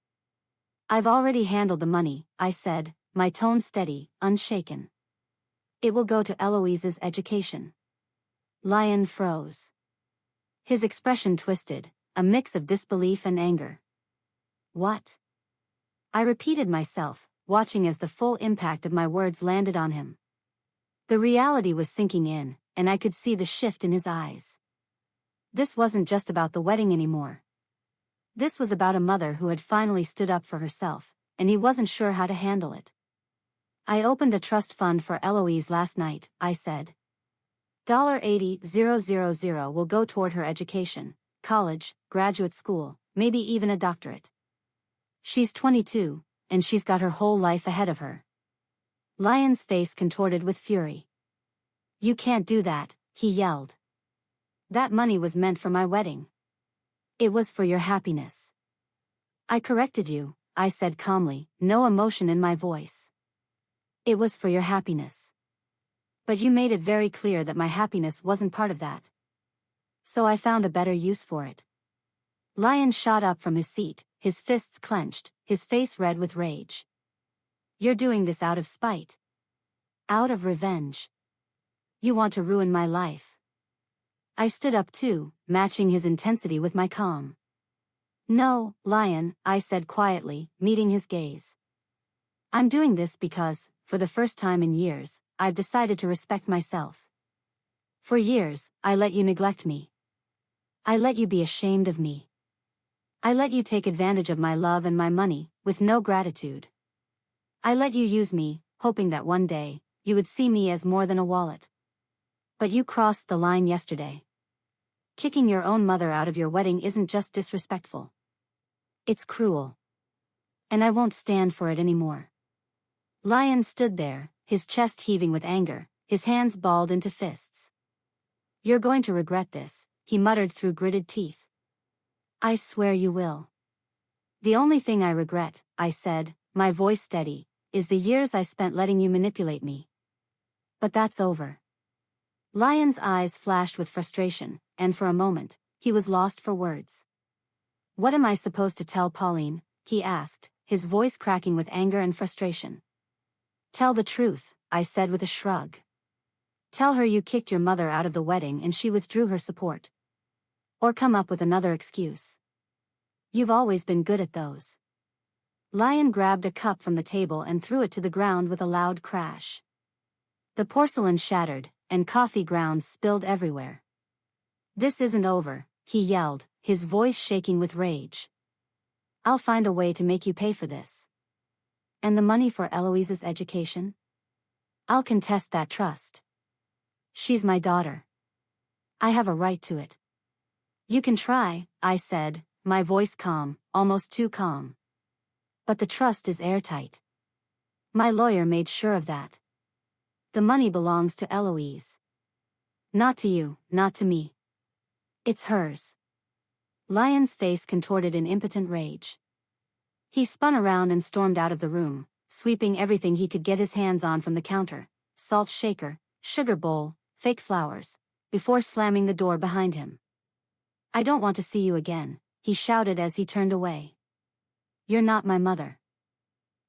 Speaker 1: I've already handled the money, I said, my tone steady, unshaken. It will go to Eloise's education. Lion froze. His expression twisted, a mix of disbelief and anger. What? I repeated myself, watching as the full impact of my words landed on him. The reality was sinking in, and I could see the shift in his eyes. This wasn't just about the wedding anymore. This was about a mother who had finally stood up for herself, and he wasn't sure how to handle it. I opened a trust fund for Eloise last night, I said. $80,000 will go toward her education, college, graduate school, maybe even a doctorate. She's 22, and she's got her whole life ahead of her. Lion's face contorted with fury. You can't do that, he yelled. That money was meant for my wedding. It was for your happiness. I corrected you, I said calmly, no emotion in my voice. It was for your happiness. But you made it very clear that my happiness wasn't part of that. So I found a better use for it. Lion shot up from his seat, his fists clenched, his face red with rage. You're doing this out of spite. Out of revenge. You want to ruin my life. I stood up too, matching his intensity with my calm. No, Lion, I said quietly, meeting his gaze. I'm doing this because, for the first time in years, I've decided to respect myself. For years, I let you neglect me. I let you be ashamed of me. I let you take advantage of my love and my money, with no gratitude. I let you use me, hoping that one day, you would see me as more than a wallet. But you crossed the line yesterday. Kicking your own mother out of your wedding isn't just disrespectful. It's cruel. And I won't stand for it anymore. Lion stood there, his chest heaving with anger, his hands balled into fists. You're going to regret this, he muttered through gritted teeth. I swear you will. The only thing I regret, I said, my voice steady, is the years I spent letting you manipulate me. But that's over. Lion's eyes flashed with frustration, and for a moment, he was lost for words. What am I supposed to tell Pauline? He asked, his voice cracking with anger and frustration. Tell the truth, I said with a shrug. Tell her you kicked your mother out of the wedding and she withdrew her support. Or come up with another excuse. You've always been good at those. Lion grabbed a cup from the table and threw it to the ground with a loud crash. The porcelain shattered, and coffee grounds spilled everywhere. This isn't over, he yelled, his voice shaking with rage. I'll find a way to make you pay for this. And the money for Eloise's education? I'll contest that trust. She's my daughter. I have a right to it. You can try, I said, my voice calm, almost too calm. But the trust is airtight. My lawyer made sure of that. The money belongs to Eloise. Not to you, not to me. It's hers. Lion's face contorted in impotent rage. He spun around and stormed out of the room, sweeping everything he could get his hands on from the counter, salt shaker, sugar bowl, fake flowers, before slamming the door behind him. I don't want to see you again, he shouted as he turned away. You're not my mother.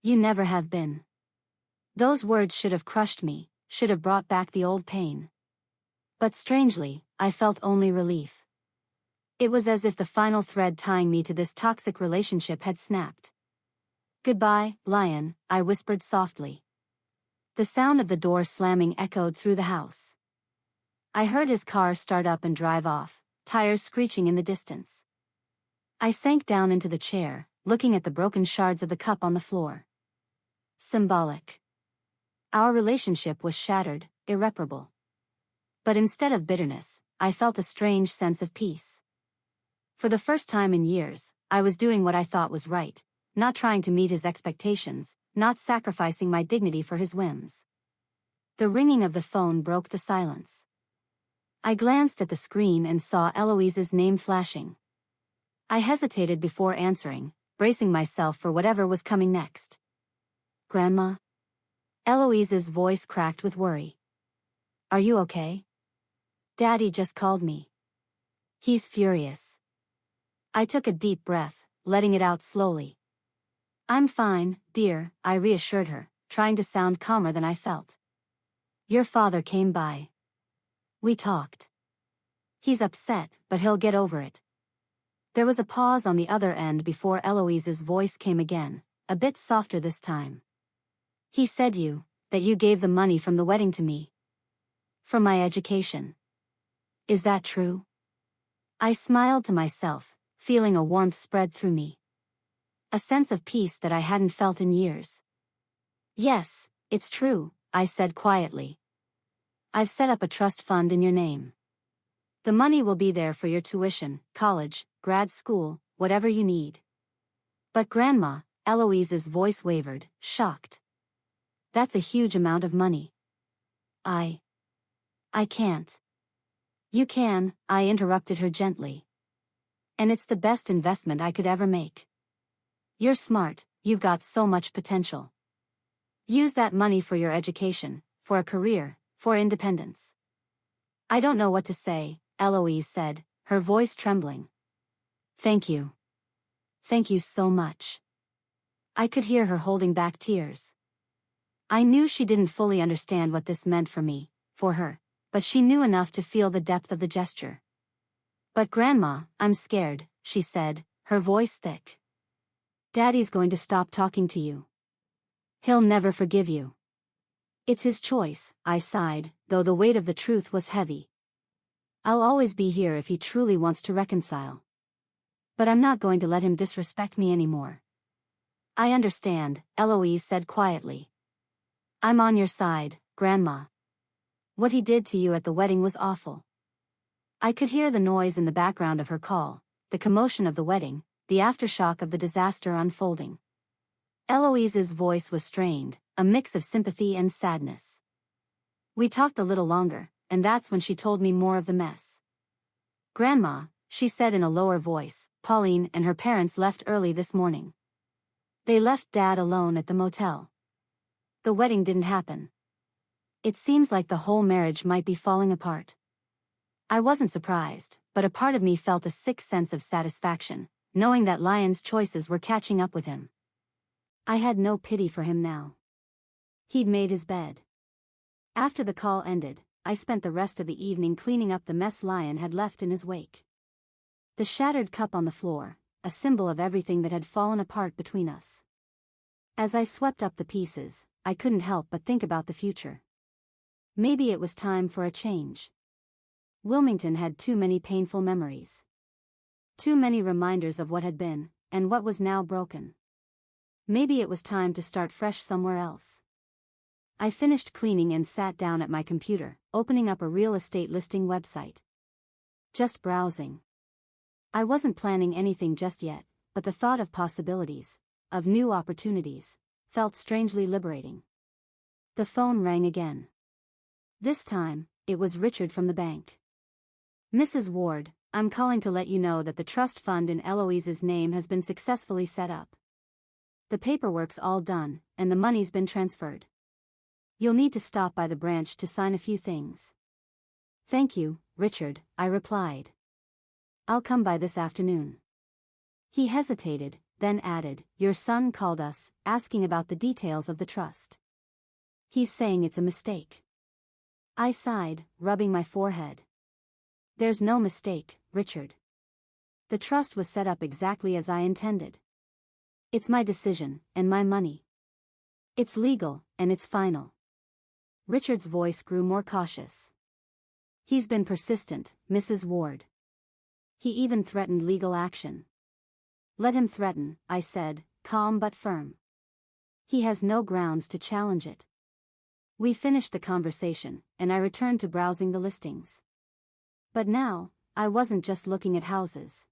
Speaker 1: You never have been. Those words should have crushed me, should have brought back the old pain. But strangely, I felt only relief. It was as if the final thread tying me to this toxic relationship had snapped. Goodbye, Lion, I whispered softly. The sound of the door slamming echoed through the house. I heard his car start up and drive off, tires screeching in the distance. I sank down into the chair, looking at the broken shards of the cup on the floor. Symbolic. Our relationship was shattered, irreparable. But instead of bitterness, I felt a strange sense of peace. For the first time in years, I was doing what I thought was right, not trying to meet his expectations, not sacrificing my dignity for his whims. The ringing of the phone broke the silence. I glanced at the screen and saw Eloise's name flashing. I hesitated before answering, bracing myself for whatever was coming next. Grandma? Eloise's voice cracked with worry. Are you okay? Daddy just called me. He's furious. I took a deep breath, letting it out slowly. I'm fine, dear, I reassured her, trying to sound calmer than I felt. Your father came by. We talked. He's upset, but he'll get over it. There was a pause on the other end before Eloise's voice came again, a bit softer this time. He said that you gave the money from the wedding to me. For my education. Is that true? I smiled to myself, feeling a warmth spread through me. A sense of peace that I hadn't felt in years. Yes, it's true, I said quietly. I've set up a trust fund in your name. The money will be there for your tuition, college, grad school, whatever you need. But Grandma, Eloise's voice wavered, shocked. That's a huge amount of money. I can't. You can, I interrupted her gently. And it's the best investment I could ever make. You're smart, you've got so much potential. Use that money for your education, for a career, for independence. I don't know what to say, Eloise said, her voice trembling. Thank you. Thank you so much. I could hear her holding back tears. I knew she didn't fully understand what this meant for me, for her, but she knew enough to feel the depth of the gesture. But Grandma, I'm scared, she said, her voice thick. Daddy's going to stop talking to you. He'll never forgive you. It's his choice, I sighed, though the weight of the truth was heavy. I'll always be here if he truly wants to reconcile. But I'm not going to let him disrespect me anymore. I understand, Eloise said quietly. I'm on your side, Grandma. What he did to you at the wedding was awful. I could hear the noise in the background of her call, the commotion of the wedding, the aftershock of the disaster unfolding. Eloise's voice was strained, a mix of sympathy and sadness. We talked a little longer, and that's when she told me more of the mess. Grandma, she said in a lower voice, Pauline and her parents left early this morning. They left Dad alone at the motel. The wedding didn't happen. It seems like the whole marriage might be falling apart. I wasn't surprised, but a part of me felt a sick sense of satisfaction, knowing that Lion's choices were catching up with him. I had no pity for him now. He'd made his bed. After the call ended, I spent the rest of the evening cleaning up the mess Lion had left in his wake. The shattered cup on the floor, a symbol of everything that had fallen apart between us. As I swept up the pieces, I couldn't help but think about the future. Maybe it was time for a change. Wilmington had too many painful memories. Too many reminders of what had been, and what was now broken. Maybe it was time to start fresh somewhere else. I finished cleaning and sat down at my computer, opening up a real estate listing website. Just browsing. I wasn't planning anything just yet, but the thought of possibilities, of new opportunities, felt strangely liberating. The phone rang again. This time, it was Richard from the bank. Mrs. Ward, I'm calling to let you know that the trust fund in Eloise's name has been successfully set up. The paperwork's all done, and the money's been transferred. You'll need to stop by the branch to sign a few things. Thank you, Richard, I replied. I'll come by this afternoon. He hesitated, then added, Your son called us, asking about the details of the trust. He's saying it's a mistake. I sighed, rubbing my forehead. There's no mistake, Richard. The trust was set up exactly as I intended. It's my decision, and my money. It's legal, and it's final. Richard's voice grew more cautious. He's been persistent, Mrs. Ward. He even threatened legal action. Let him threaten, I said, calm but firm. He has no grounds to challenge it. We finished the conversation, and I returned to browsing the listings. But now, I wasn't just looking at houses.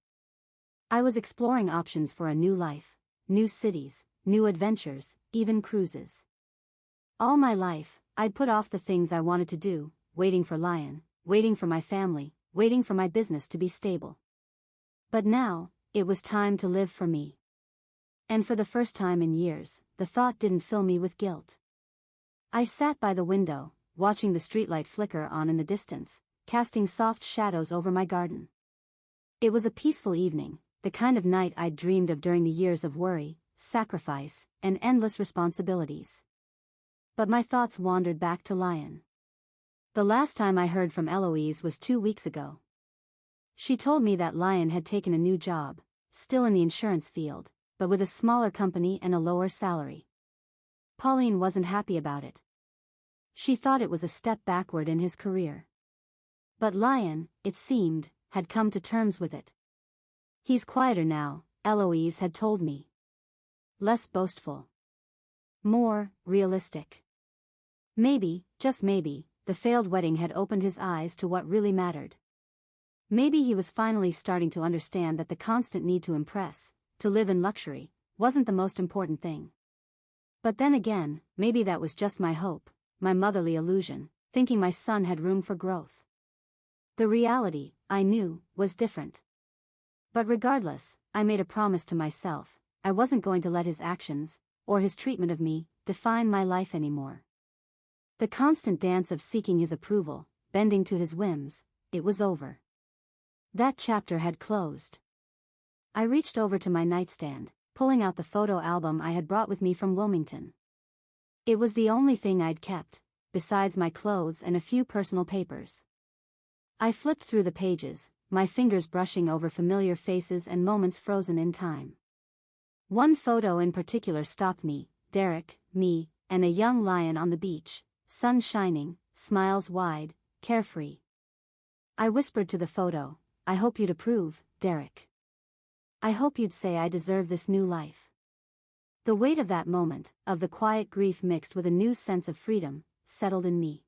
Speaker 1: I was exploring options for a new life, new cities, new adventures, even cruises. All my life, I'd put off the things I wanted to do, waiting for Lion, waiting for my family, waiting for my business to be stable. But now, it was time to live for me. And for the first time in years, the thought didn't fill me with guilt. I sat by the window, watching the streetlight flicker on in the distance, casting soft shadows over my garden. It was a peaceful evening, the kind of night I'd dreamed of during the years of worry, sacrifice, and endless responsibilities. But my thoughts wandered back to Lion. The last time I heard from Eloise was 2 weeks ago. She told me that Lion had taken a new job, still in the insurance field, but with a smaller company and a lower salary. Pauline wasn't happy about it. She thought it was a step backward in his career. But Lion, it seemed, had come to terms with it. He's quieter now, Eloise had told me. Less boastful. More realistic. Maybe, just maybe, the failed wedding had opened his eyes to what really mattered. Maybe he was finally starting to understand that the constant need to impress, to live in luxury, wasn't the most important thing. But then again, maybe that was just my hope, my motherly illusion, thinking my son had room for growth. The reality, I knew, was different. But regardless, I made a promise to myself, I wasn't going to let his actions, or his treatment of me, define my life anymore. The constant dance of seeking his approval, bending to his whims, it was over. That chapter had closed. I reached over to my nightstand, pulling out the photo album I had brought with me from Wilmington. It was the only thing I'd kept, besides my clothes and a few personal papers. I flipped through the pages, my fingers brushing over familiar faces and moments frozen in time. One photo in particular stopped me, Derek, me, and a young lion on the beach, sun shining, smiles wide, carefree. I whispered to the photo, "I hope you'd approve, Derek. I hope you'd say I deserve this new life." The weight of that moment, of the quiet grief mixed with a new sense of freedom, settled in me.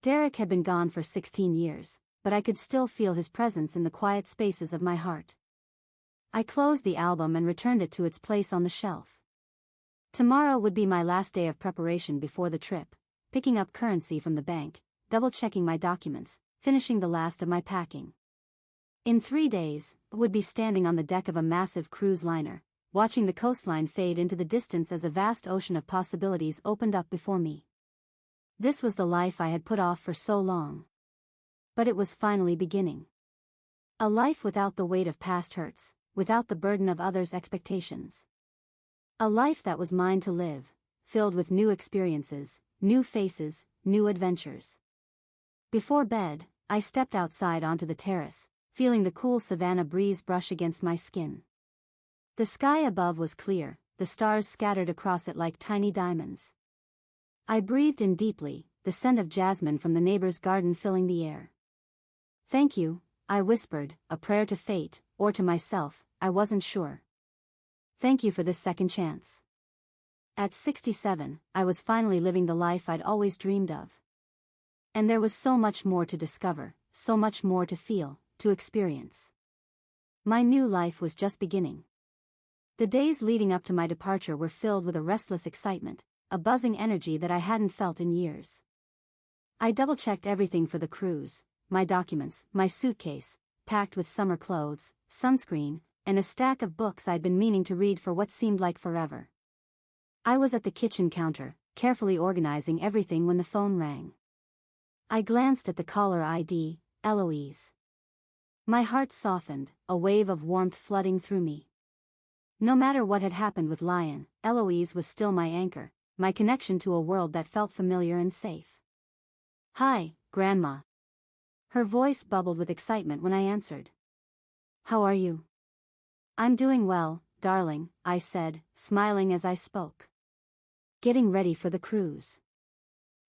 Speaker 1: Derek had been gone for 16 years, but I could still feel his presence in the quiet spaces of my heart. I closed the album and returned it to its place on the shelf. Tomorrow would be my last day of preparation before the trip, picking up currency from the bank, double-checking my documents, finishing the last of my packing. In 3 days, I would be standing on the deck of a massive cruise liner, watching the coastline fade into the distance as a vast ocean of possibilities opened up before me. This was the life I had put off for so long. But it was finally beginning. A life without the weight of past hurts, without the burden of others' expectations. A life that was mine to live, filled with new experiences, new faces, new adventures. Before bed, I stepped outside onto the terrace, feeling the cool savanna breeze brush against my skin. The sky above was clear, the stars scattered across it like tiny diamonds. I breathed in deeply, the scent of jasmine from the neighbor's garden filling the air. "Thank you," I whispered, a prayer to fate, or to myself, I wasn't sure. "Thank you for this second chance." At 67, I was finally living the life I'd always dreamed of. And there was so much more to discover, so much more to feel, to experience. My new life was just beginning. The days leading up to my departure were filled with a restless excitement, a buzzing energy that I hadn't felt in years. I double-checked everything for the cruise, my documents, my suitcase, packed with summer clothes, sunscreen, and a stack of books I'd been meaning to read for what seemed like forever. I was at the kitchen counter, carefully organizing everything when the phone rang. I glanced at the caller ID, Eloise. My heart softened, a wave of warmth flooding through me. No matter what had happened with Lion, Eloise was still my anchor, my connection to a world that felt familiar and safe. "Hi, Grandma." Her voice bubbled with excitement when I answered. "How are you?" "I'm doing well, darling," I said, smiling as I spoke. "Getting ready for the cruise.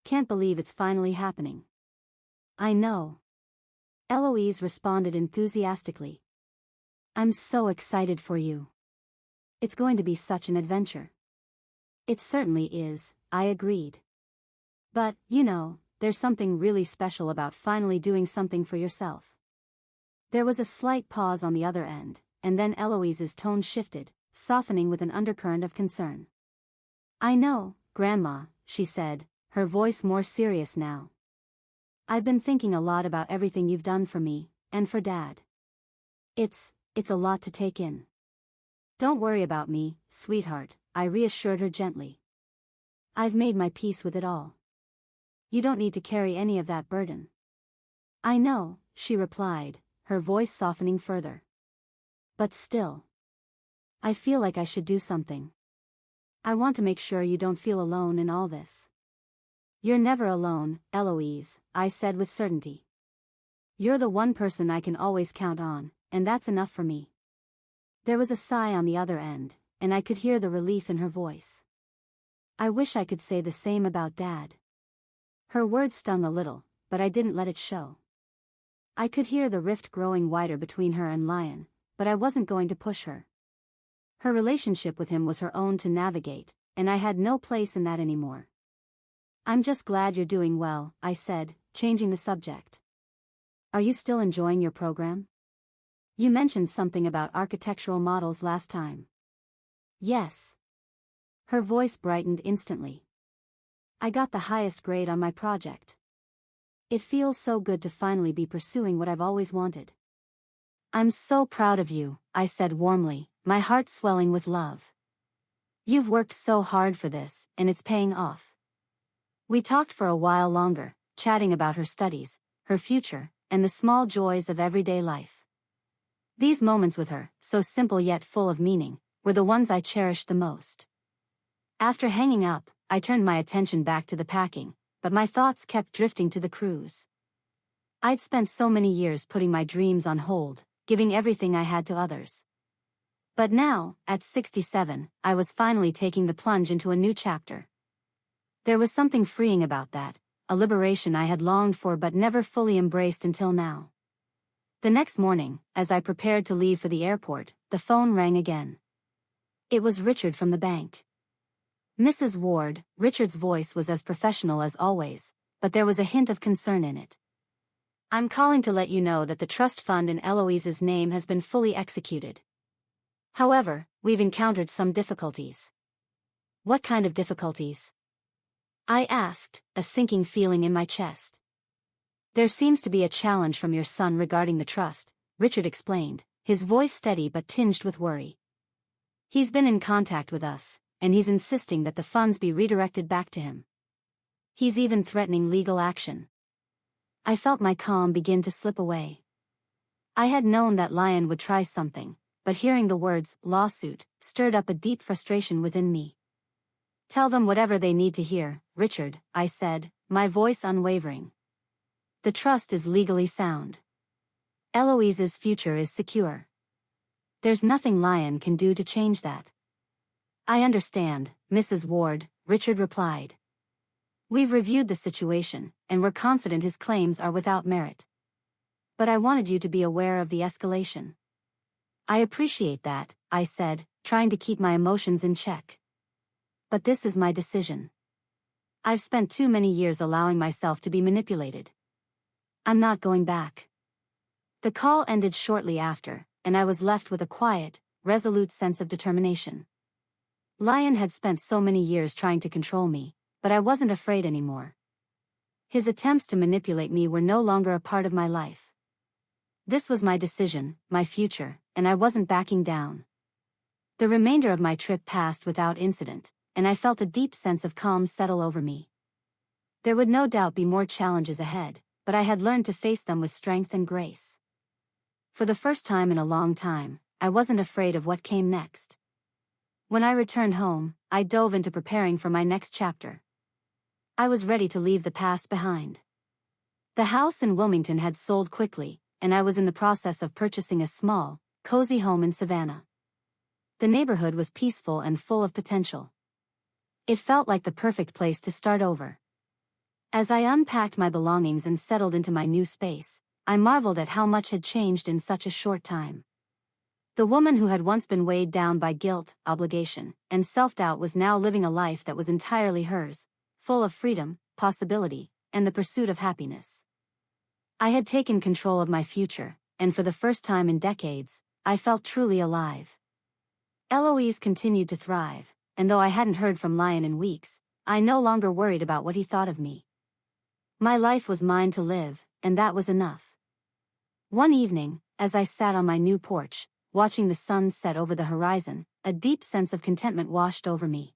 Speaker 1: Can't believe it's finally happening." "I know." Eloise responded enthusiastically. "I'm so excited for you. It's going to be such an adventure." "It certainly is," I agreed. "But, there's something really special about finally doing something for yourself." There was a slight pause on the other end, and then Eloise's tone shifted, softening with an undercurrent of concern. "I know, Grandma," she said, her voice more serious now. "I've been thinking a lot about everything you've done for me, and for Dad. It's a lot to take in." "Don't worry about me, sweetheart," I reassured her gently. "I've made my peace with it all. You don't need to carry any of that burden." "I know," she replied, her voice softening further. "But still, I feel like I should do something. I want to make sure you don't feel alone in all this." "You're never alone, Eloise," I said with certainty. "You're the one person I can always count on, and that's enough for me." There was a sigh on the other end, and I could hear the relief in her voice. "I wish I could say the same about Dad." Her words stung a little, but I didn't let it show. I could hear the rift growing wider between her and Lion, but I wasn't going to push her. Her relationship with him was her own to navigate, and I had no place in that anymore. "I'm just glad you're doing well," I said, changing the subject. Are you still enjoying your program? You mentioned something about architectural models last time. Yes. Her voice brightened instantly. I got the highest grade on my project. It feels so good to finally be pursuing what I've always wanted. I'm so proud of you, I said warmly, my heart swelling with love. You've worked so hard for this, and it's paying off. We talked for a while longer, chatting about her studies, her future, and the small joys of everyday life. These moments with her, so simple yet full of meaning, were the ones I cherished the most. After hanging up, I turned my attention back to the packing, but my thoughts kept drifting to the cruise. I'd spent so many years putting my dreams on hold, giving everything I had to others. But now, at 67, I was finally taking the plunge into a new chapter. There was something freeing about that, a liberation I had longed for but never fully embraced until now. The next morning, as I prepared to leave for the airport, the phone rang again. It was Richard from the bank. Mrs. Ward, Richard's voice was as professional as always, but there was a hint of concern in it. I'm calling to let you know that the trust fund in Eloise's name has been fully executed. However, we've encountered some difficulties. What kind of difficulties? I asked, a sinking feeling in my chest. There seems to be a challenge from your son regarding the trust, Richard explained, his voice steady but tinged with worry. He's been in contact with us, and he's insisting that the funds be redirected back to him. He's even threatening legal action. I felt my calm begin to slip away. I had known that Lion would try something, but hearing the words, lawsuit, stirred up a deep frustration within me. Tell them whatever they need to hear, Richard, I said, my voice unwavering. The trust is legally sound. Eloise's future is secure. There's nothing Lion can do to change that. I understand, Mrs. Ward, Richard replied. We've reviewed the situation, and we're confident his claims are without merit. But I wanted you to be aware of the escalation. I appreciate that, I said, trying to keep my emotions in check. But this is my decision. I've spent too many years allowing myself to be manipulated. I'm not going back. The call ended shortly after, and I was left with a quiet, resolute sense of determination. Lion had spent so many years trying to control me, but I wasn't afraid anymore. His attempts to manipulate me were no longer a part of my life. This was my decision, my future, and I wasn't backing down. The remainder of my trip passed without incident, and I felt a deep sense of calm settle over me. There would no doubt be more challenges ahead, but I had learned to face them with strength and grace. For the first time in a long time, I wasn't afraid of what came next. When I returned home, I dove into preparing for my next chapter. I was ready to leave the past behind. The house in Wilmington had sold quickly, and I was in the process of purchasing a small, cozy home in Savannah. The neighborhood was peaceful and full of potential. It felt like the perfect place to start over. As I unpacked my belongings and settled into my new space, I marveled at how much had changed in such a short time. The woman who had once been weighed down by guilt, obligation, and self-doubt was now living a life that was entirely hers, full of freedom, possibility, and the pursuit of happiness. I had taken control of my future, and for the first time in decades, I felt truly alive. Eloise continued to thrive, and though I hadn't heard from Lion in weeks, I no longer worried about what he thought of me. My life was mine to live, and that was enough. One evening, as I sat on my new porch, watching the sun set over the horizon, a deep sense of contentment washed over me.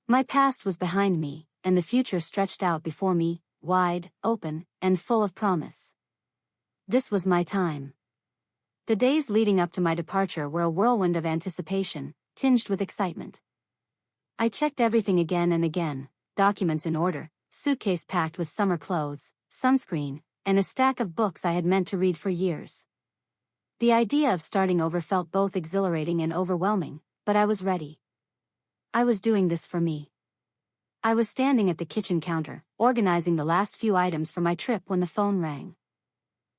Speaker 1: My past was behind me, and the future stretched out before me, wide, open, and full of promise. This was my time. The days leading up to my departure were a whirlwind of anticipation, tinged with excitement. I checked everything again and again, documents in order, suitcase packed with summer clothes, sunscreen, and a stack of books I had meant to read for years. The idea of starting over felt both exhilarating and overwhelming, but I was ready. I was doing this for me. I was standing at the kitchen counter, organizing the last few items for my trip when the phone rang.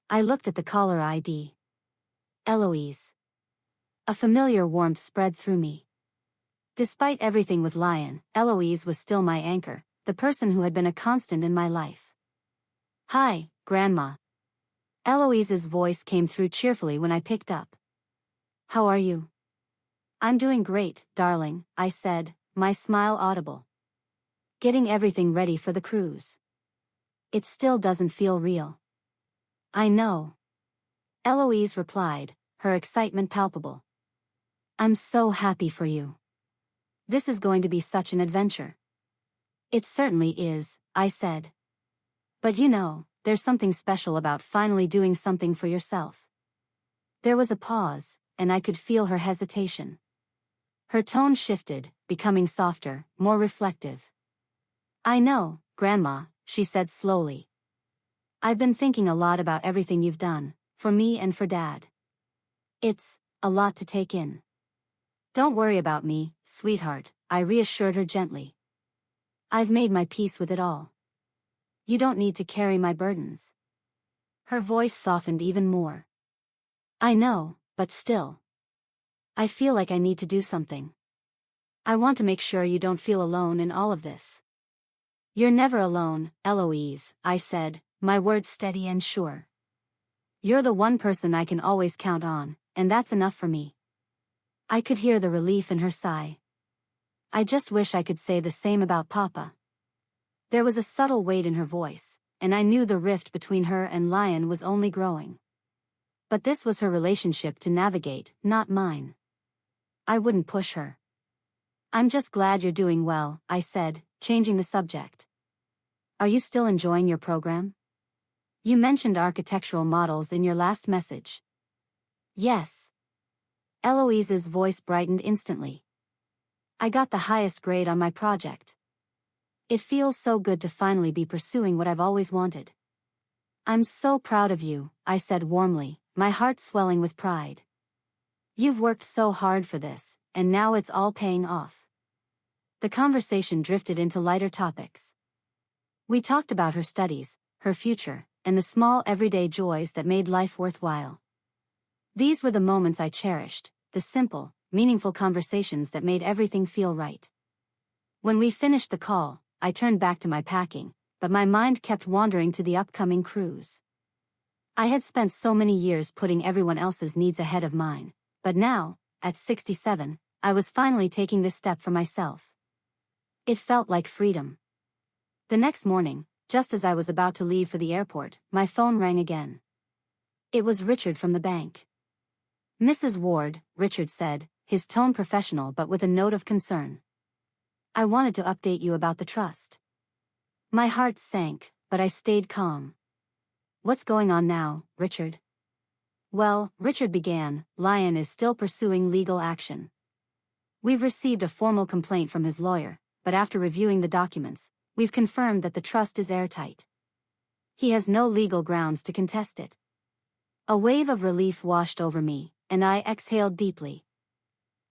Speaker 1: I looked at the caller ID. Eloise. A familiar warmth spread through me. Despite everything with Lion, Eloise was still my anchor, the person who had been a constant in my life. Hi, Grandma. Eloise's voice came through cheerfully when I picked up. "How are you?" "I'm doing great, darling," I said, my smile audible. "Getting everything ready for the cruise. It still doesn't feel real." "I know," Eloise replied, her excitement palpable. "I'm so happy for you. This is going to be such an adventure." "It certainly is," I said. "But you know, there's something special about finally doing something for yourself." There was a pause, and I could feel her hesitation. Her tone shifted, becoming softer, more reflective. "I know, Grandma," she said slowly. "I've been thinking a lot about everything you've done, for me and for Dad. It's a lot to take in." "Don't worry about me, sweetheart," I reassured her gently. "I've made my peace with it all. You don't need to carry my burdens." Her voice softened even more. "I know, but still. I feel like I need to do something. I want to make sure you don't feel alone in all of this." "You're never alone, Eloise," I said, my words steady and sure. "You're the one person I can always count on, and that's enough for me." I could hear the relief in her sigh. "I just wish I could say the same about Papa." There was a subtle weight in her voice, and I knew the rift between her and Lion was only growing. But this was her relationship to navigate, not mine. I wouldn't push her. "I'm just glad you're doing well," I said, changing the subject. "Are you still enjoying your program? You mentioned architectural models in your last message." "Yes." Eloise's voice brightened instantly. "I got the highest grade on my project. It feels so good to finally be pursuing what I've always wanted." "I'm so proud of you," I said warmly, my heart swelling with pride. "You've worked so hard for this, and now it's all paying off." The conversation drifted into lighter topics. We talked about her studies, her future, and the small everyday joys that made life worthwhile. These were the moments I cherished, the simple, meaningful conversations that made everything feel right. When we finished the call, I turned back to my packing, but my mind kept wandering to the upcoming cruise. I had spent so many years putting everyone else's needs ahead of mine, but now, at 67, I was finally taking this step for myself. It felt like freedom. The next morning, just as I was about to leave for the airport, my phone rang again. It was Richard from the bank. "Mrs. Ward," Richard said, his tone professional but with a note of concern. "I wanted to update you about the trust." My heart sank, but I stayed calm. "What's going on now, Richard?" "Well," Richard began, "Lion is still pursuing legal action. We've received a formal complaint from his lawyer, but after reviewing the documents, we've confirmed that the trust is airtight. He has no legal grounds to contest it." A wave of relief washed over me, and I exhaled deeply.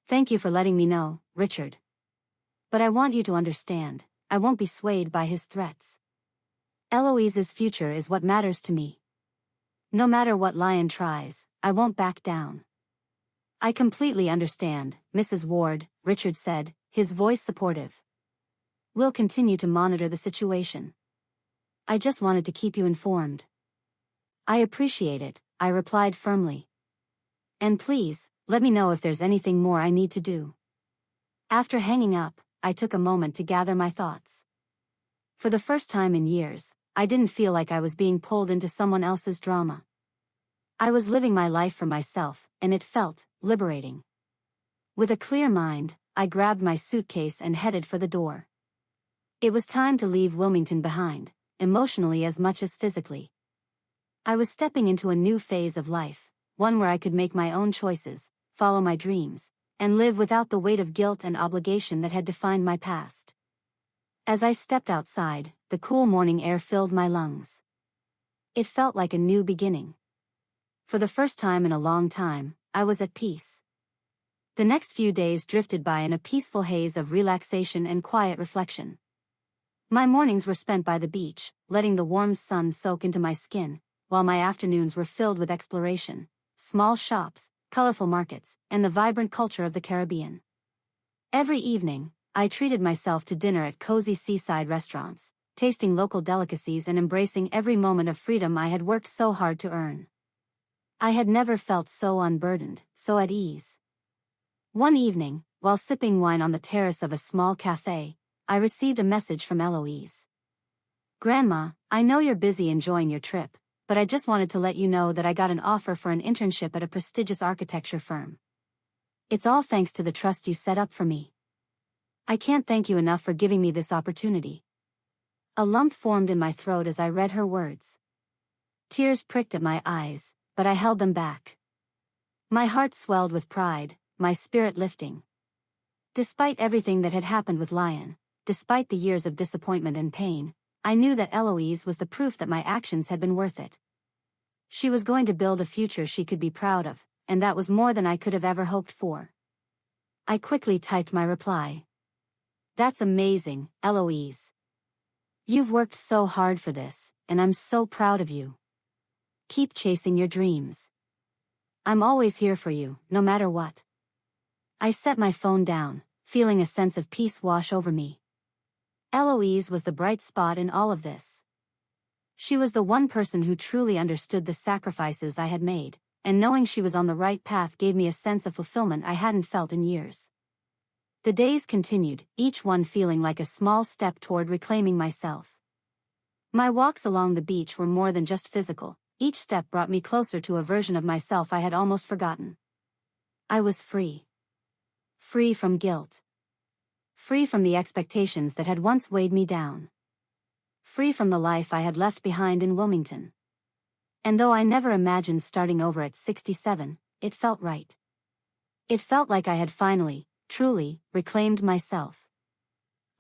Speaker 1: "Thank you for letting me know, Richard. But I want you to understand, I won't be swayed by his threats. Eloise's future is what matters to me. No matter what Lion tries, I won't back down." "I completely understand, Mrs. Ward," Richard said, his voice supportive. "We'll continue to monitor the situation. I just wanted to keep you informed." "I appreciate it," I replied firmly. "And please, let me know if there's anything more I need to do." After hanging up, I took a moment to gather my thoughts. For the first time in years, I didn't feel like I was being pulled into someone else's drama. I was living my life for myself, and it felt liberating. With a clear mind, I grabbed my suitcase and headed for the door. It was time to leave Wilmington behind, emotionally as much as physically. I was stepping into a new phase of life, one where I could make my own choices, follow my dreams, and live without the weight of guilt and obligation that had defined my past. As I stepped outside, the cool morning air filled my lungs. It felt like a new beginning. For the first time in a long time, I was at peace. The next few days drifted by in a peaceful haze of relaxation and quiet reflection. My mornings were spent by the beach, letting the warm sun soak into my skin, while my afternoons were filled with exploration, small shops, colorful markets, and the vibrant culture of the Caribbean. Every evening, I treated myself to dinner at cozy seaside restaurants, tasting local delicacies and embracing every moment of freedom I had worked so hard to earn. I had never felt so unburdened, so at ease. One evening, while sipping wine on the terrace of a small cafe, I received a message from Eloise. "Grandma, I know you're busy enjoying your trip, but I just wanted to let you know that I got an offer for an internship at a prestigious architecture firm. It's all thanks to the trust you set up for me. I can't thank you enough for giving me this opportunity." A lump formed in my throat as I read her words. Tears pricked at my eyes, but I held them back. My heart swelled with pride, my spirit lifting. Despite everything that had happened with Lion, despite the years of disappointment and pain, I knew that Eloise was the proof that my actions had been worth it. She was going to build a future she could be proud of, and that was more than I could have ever hoped for. I quickly typed my reply. "That's amazing, Eloise. You've worked so hard for this, and I'm so proud of you. Keep chasing your dreams. I'm always here for you, no matter what." I set my phone down, feeling a sense of peace wash over me. Eloise was the bright spot in all of this. She was the one person who truly understood the sacrifices I had made, and knowing she was on the right path gave me a sense of fulfillment I hadn't felt in years. The days continued, each one feeling like a small step toward reclaiming myself. My walks along the beach were more than just physical, each step brought me closer to a version of myself I had almost forgotten. I was free. Free from guilt. Free from the expectations that had once weighed me down. Free from the life I had left behind in Wilmington. And though I never imagined starting over at 67, it felt right. It felt like I had finally, truly, reclaimed myself.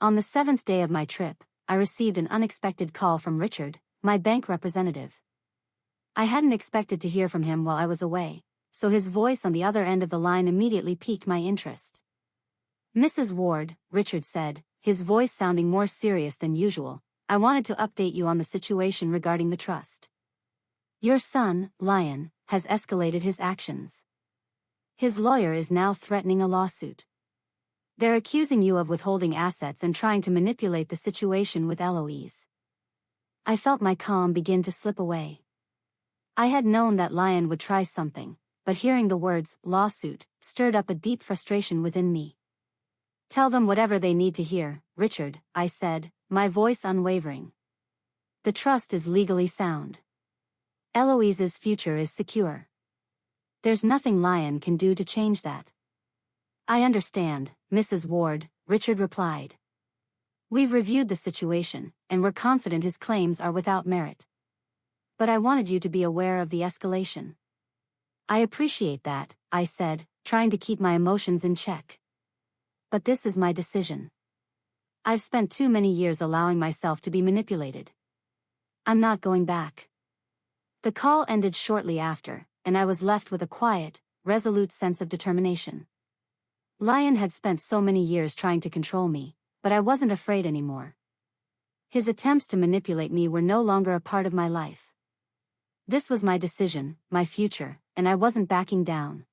Speaker 1: On the 7th day of my trip, I received an unexpected call from Richard, my bank representative. I hadn't expected to hear from him while I was away, so his voice on the other end of the line immediately piqued my interest. "Mrs. Ward," Richard said, his voice sounding more serious than usual, "I wanted to update you on the situation regarding the trust. Your son, Lion, has escalated his actions. His lawyer is now threatening a lawsuit. They're accusing you of withholding assets and trying to manipulate the situation with Eloise." I felt my calm begin to slip away. I had known that Lion would try something, but hearing the words, lawsuit, stirred up a deep frustration within me. "Tell them whatever they need to hear, Richard," I said, my voice unwavering. "The trust is legally sound. Eloise's future is secure. There's nothing Lion can do to change that." "I understand, Mrs. Ward," Richard replied. "We've reviewed the situation, and we're confident his claims are without merit. But I wanted you to be aware of the escalation." "I appreciate that," I said, trying to keep my emotions in check. "But this is my decision. I've spent too many years allowing myself to be manipulated. I'm not going back." The call ended shortly after, and I was left with a quiet, resolute sense of determination. Lion had spent so many years trying to control me, but I wasn't afraid anymore. His attempts to manipulate me were no longer a part of my life. This was my decision, my future, and I wasn't backing down.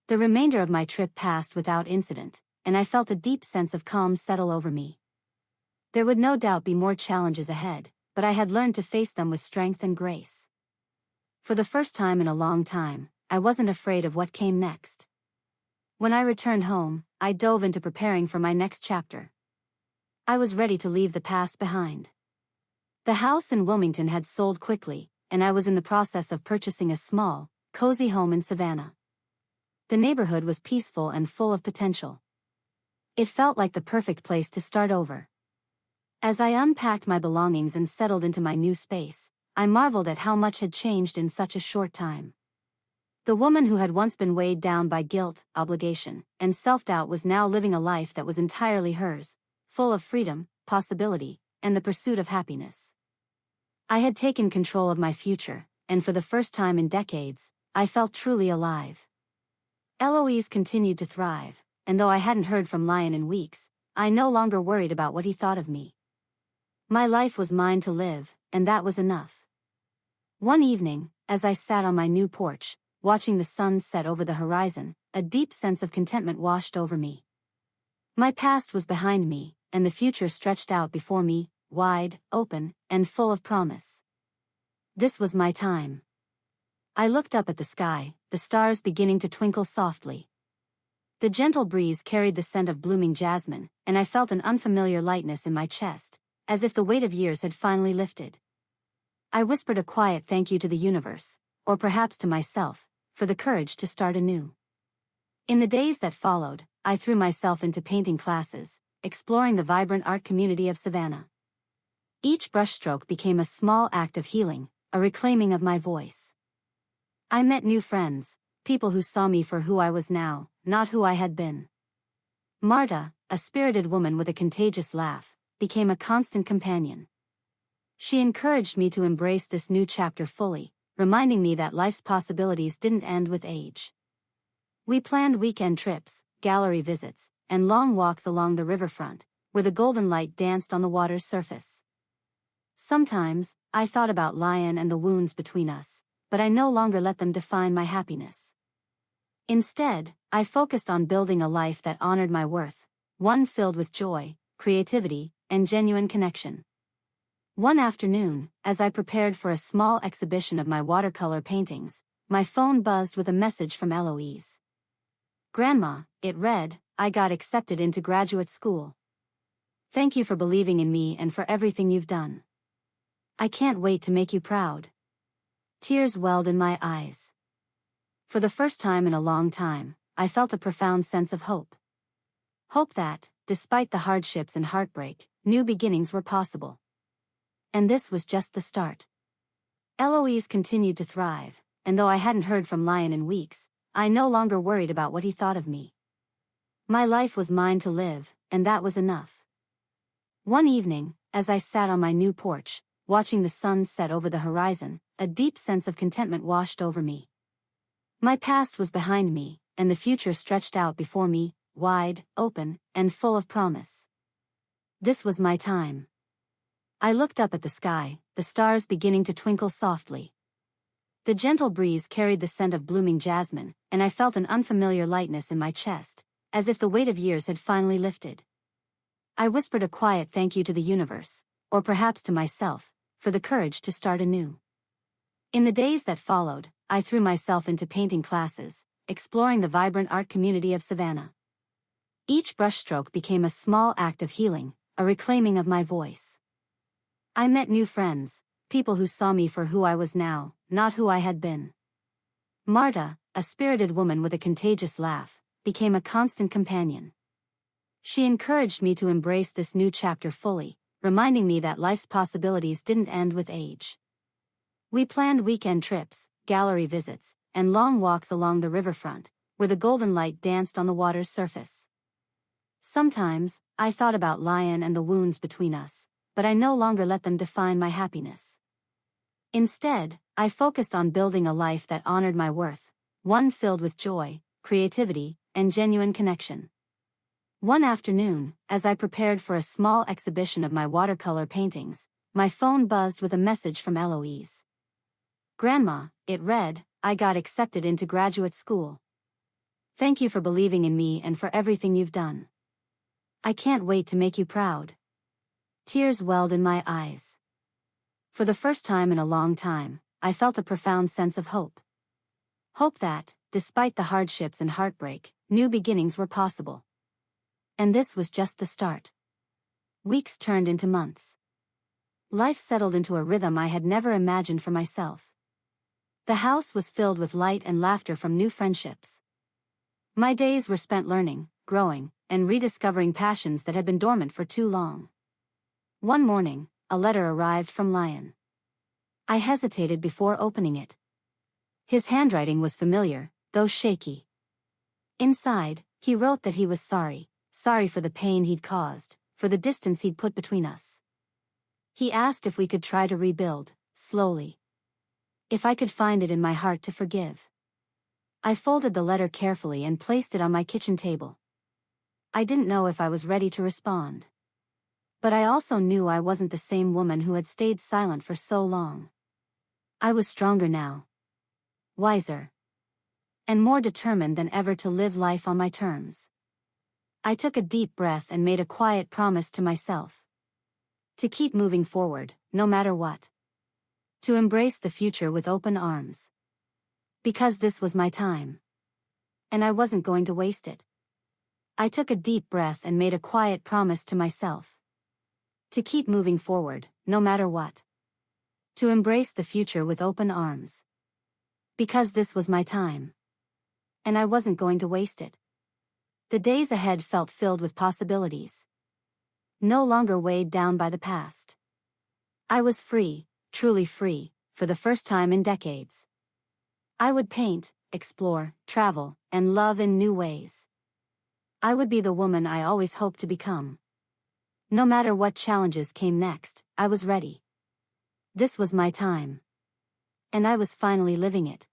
Speaker 1: The remainder of my trip passed without incident, and I felt a deep sense of calm settle over me. There would no doubt be more challenges ahead, but I had learned to face them with strength and grace. For the first time in a long time, I wasn't afraid of what came next. When I returned home, I dove into preparing for my next chapter. I was ready to leave the past behind. The house in Wilmington had sold quickly, and I was in the process of purchasing a small, cozy home in Savannah. The neighborhood was peaceful and full of potential. It felt like the perfect place to start over. As I unpacked my belongings and settled into my new space, I marveled at how much had changed in such a short time. The woman who had once been weighed down by guilt, obligation, and self-doubt was now living a life that was entirely hers, full of freedom, possibility, and the pursuit of happiness. I had taken control of my future, and for the first time in decades, I felt truly alive. Eloise continued to thrive, and though I hadn't heard from Lion in weeks, I no longer worried about what he thought of me. My life was mine to live, and that was enough. One evening, as I sat on my new porch, watching the sun set over the horizon, a deep sense of contentment washed over me. My past was behind me, and the future stretched out before me, wide, open, and full of promise. This was my time. I looked up at the sky, the stars beginning to twinkle softly. The gentle breeze carried the scent of blooming jasmine, and I felt an unfamiliar lightness in my chest, as if the weight of years had finally lifted. I whispered a quiet thank you to the universe, or perhaps to myself, for the courage to start anew. In the days that followed, I threw myself into painting classes, exploring the vibrant art community of Savannah. Each brushstroke became a small act of healing, a reclaiming of my voice. I met new friends, people who saw me for who I was now, not who I had been. Marta, a spirited woman with a contagious laugh, became a constant companion. She encouraged me to embrace this new chapter fully, reminding me that life's possibilities didn't end with age. We planned weekend trips, gallery visits, and long walks along the riverfront, where the golden light danced on the water's surface. Sometimes, I thought about Lion and the wounds between us, but I no longer let them define my happiness. Instead, I focused on building a life that honored my worth, one filled with joy, creativity, and genuine connection. One afternoon, as I prepared for a small exhibition of my watercolor paintings, my phone buzzed with a message from Eloise. "Grandma," it read, "I got accepted into graduate school. Thank you for believing in me and for everything you've done. I can't wait to make you proud." Tears welled in my eyes. For the first time in a long time, I felt a profound sense of hope. Hope that, despite the hardships and heartbreak, new beginnings were possible. And this was just the start. Eloise continued to thrive, and though I hadn't heard from Lion in weeks, I no longer worried about what he thought of me. My life was mine to live, and that was enough. One evening, as I sat on my new porch, watching the sun set over the horizon, a deep sense of contentment washed over me. My past was behind me, and the future stretched out before me, wide, open, and full of promise. This was my time. I looked up at the sky, the stars beginning to twinkle softly. The gentle breeze carried the scent of blooming jasmine, and I felt an unfamiliar lightness in my chest, as if the weight of years had finally lifted. I whispered a quiet thank you to the universe, or perhaps to myself, for the courage to start anew. In the days that followed, I threw myself into painting classes, exploring the vibrant art community of Savannah. Each brushstroke became a small act of healing, a reclaiming of my voice. I met new friends, people who saw me for who I was now, not who I had been. Marta, a spirited woman with a contagious laugh, became a constant companion. She encouraged me to embrace this new chapter fully, reminding me that life's possibilities didn't end with age. We planned weekend trips, gallery visits, and long walks along the riverfront, where the golden light danced on the water's surface. Sometimes, I thought about Lion and the wounds between us, but I no longer let them define my happiness. Instead, I focused on building a life that honored my worth, one filled with joy, creativity, and genuine connection. One afternoon, as I prepared for a small exhibition of my watercolor paintings, my phone buzzed with a message from Eloise. "Grandma," it read, "I got accepted into graduate school. Thank you for believing in me and for everything you've done. I can't wait to make you proud." Tears welled in my eyes. For the first time in a long time, I felt a profound sense of hope. Hope that, despite the hardships and heartbreak, new beginnings were possible. And this was just the start. Weeks turned into months. Life settled into a rhythm I had never imagined for myself. The house was filled with light and laughter from new friendships. My days were spent learning, growing, and rediscovering passions that had been dormant for too long. One morning, a letter arrived from Lion. I hesitated before opening it. His handwriting was familiar, though shaky. Inside, he wrote that he was sorry for the pain he'd caused, for the distance he'd put between us. He asked if we could try to rebuild, slowly. If I could find it in my heart to forgive. I folded the letter carefully and placed it on my kitchen table. I didn't know if I was ready to respond. But I also knew I wasn't the same woman who had stayed silent for so long. I was stronger now. Wiser. And more determined than ever to live life on my terms. I took a deep breath and made a quiet promise to myself. To keep moving forward, no matter what. To embrace the future with open arms. Because this was my time. And I wasn't going to waste it. I took a deep breath and made a quiet promise to myself. To keep moving forward, no matter what. To embrace the future with open arms. Because this was my time. And I wasn't going to waste it. The days ahead felt filled with possibilities. No longer weighed down by the past. I was free, truly free, for the first time in decades. I would paint, explore, travel, and love in new ways. I would be the woman I always hoped to become. No matter what challenges came next, I was ready. This was my time. And I was finally living it.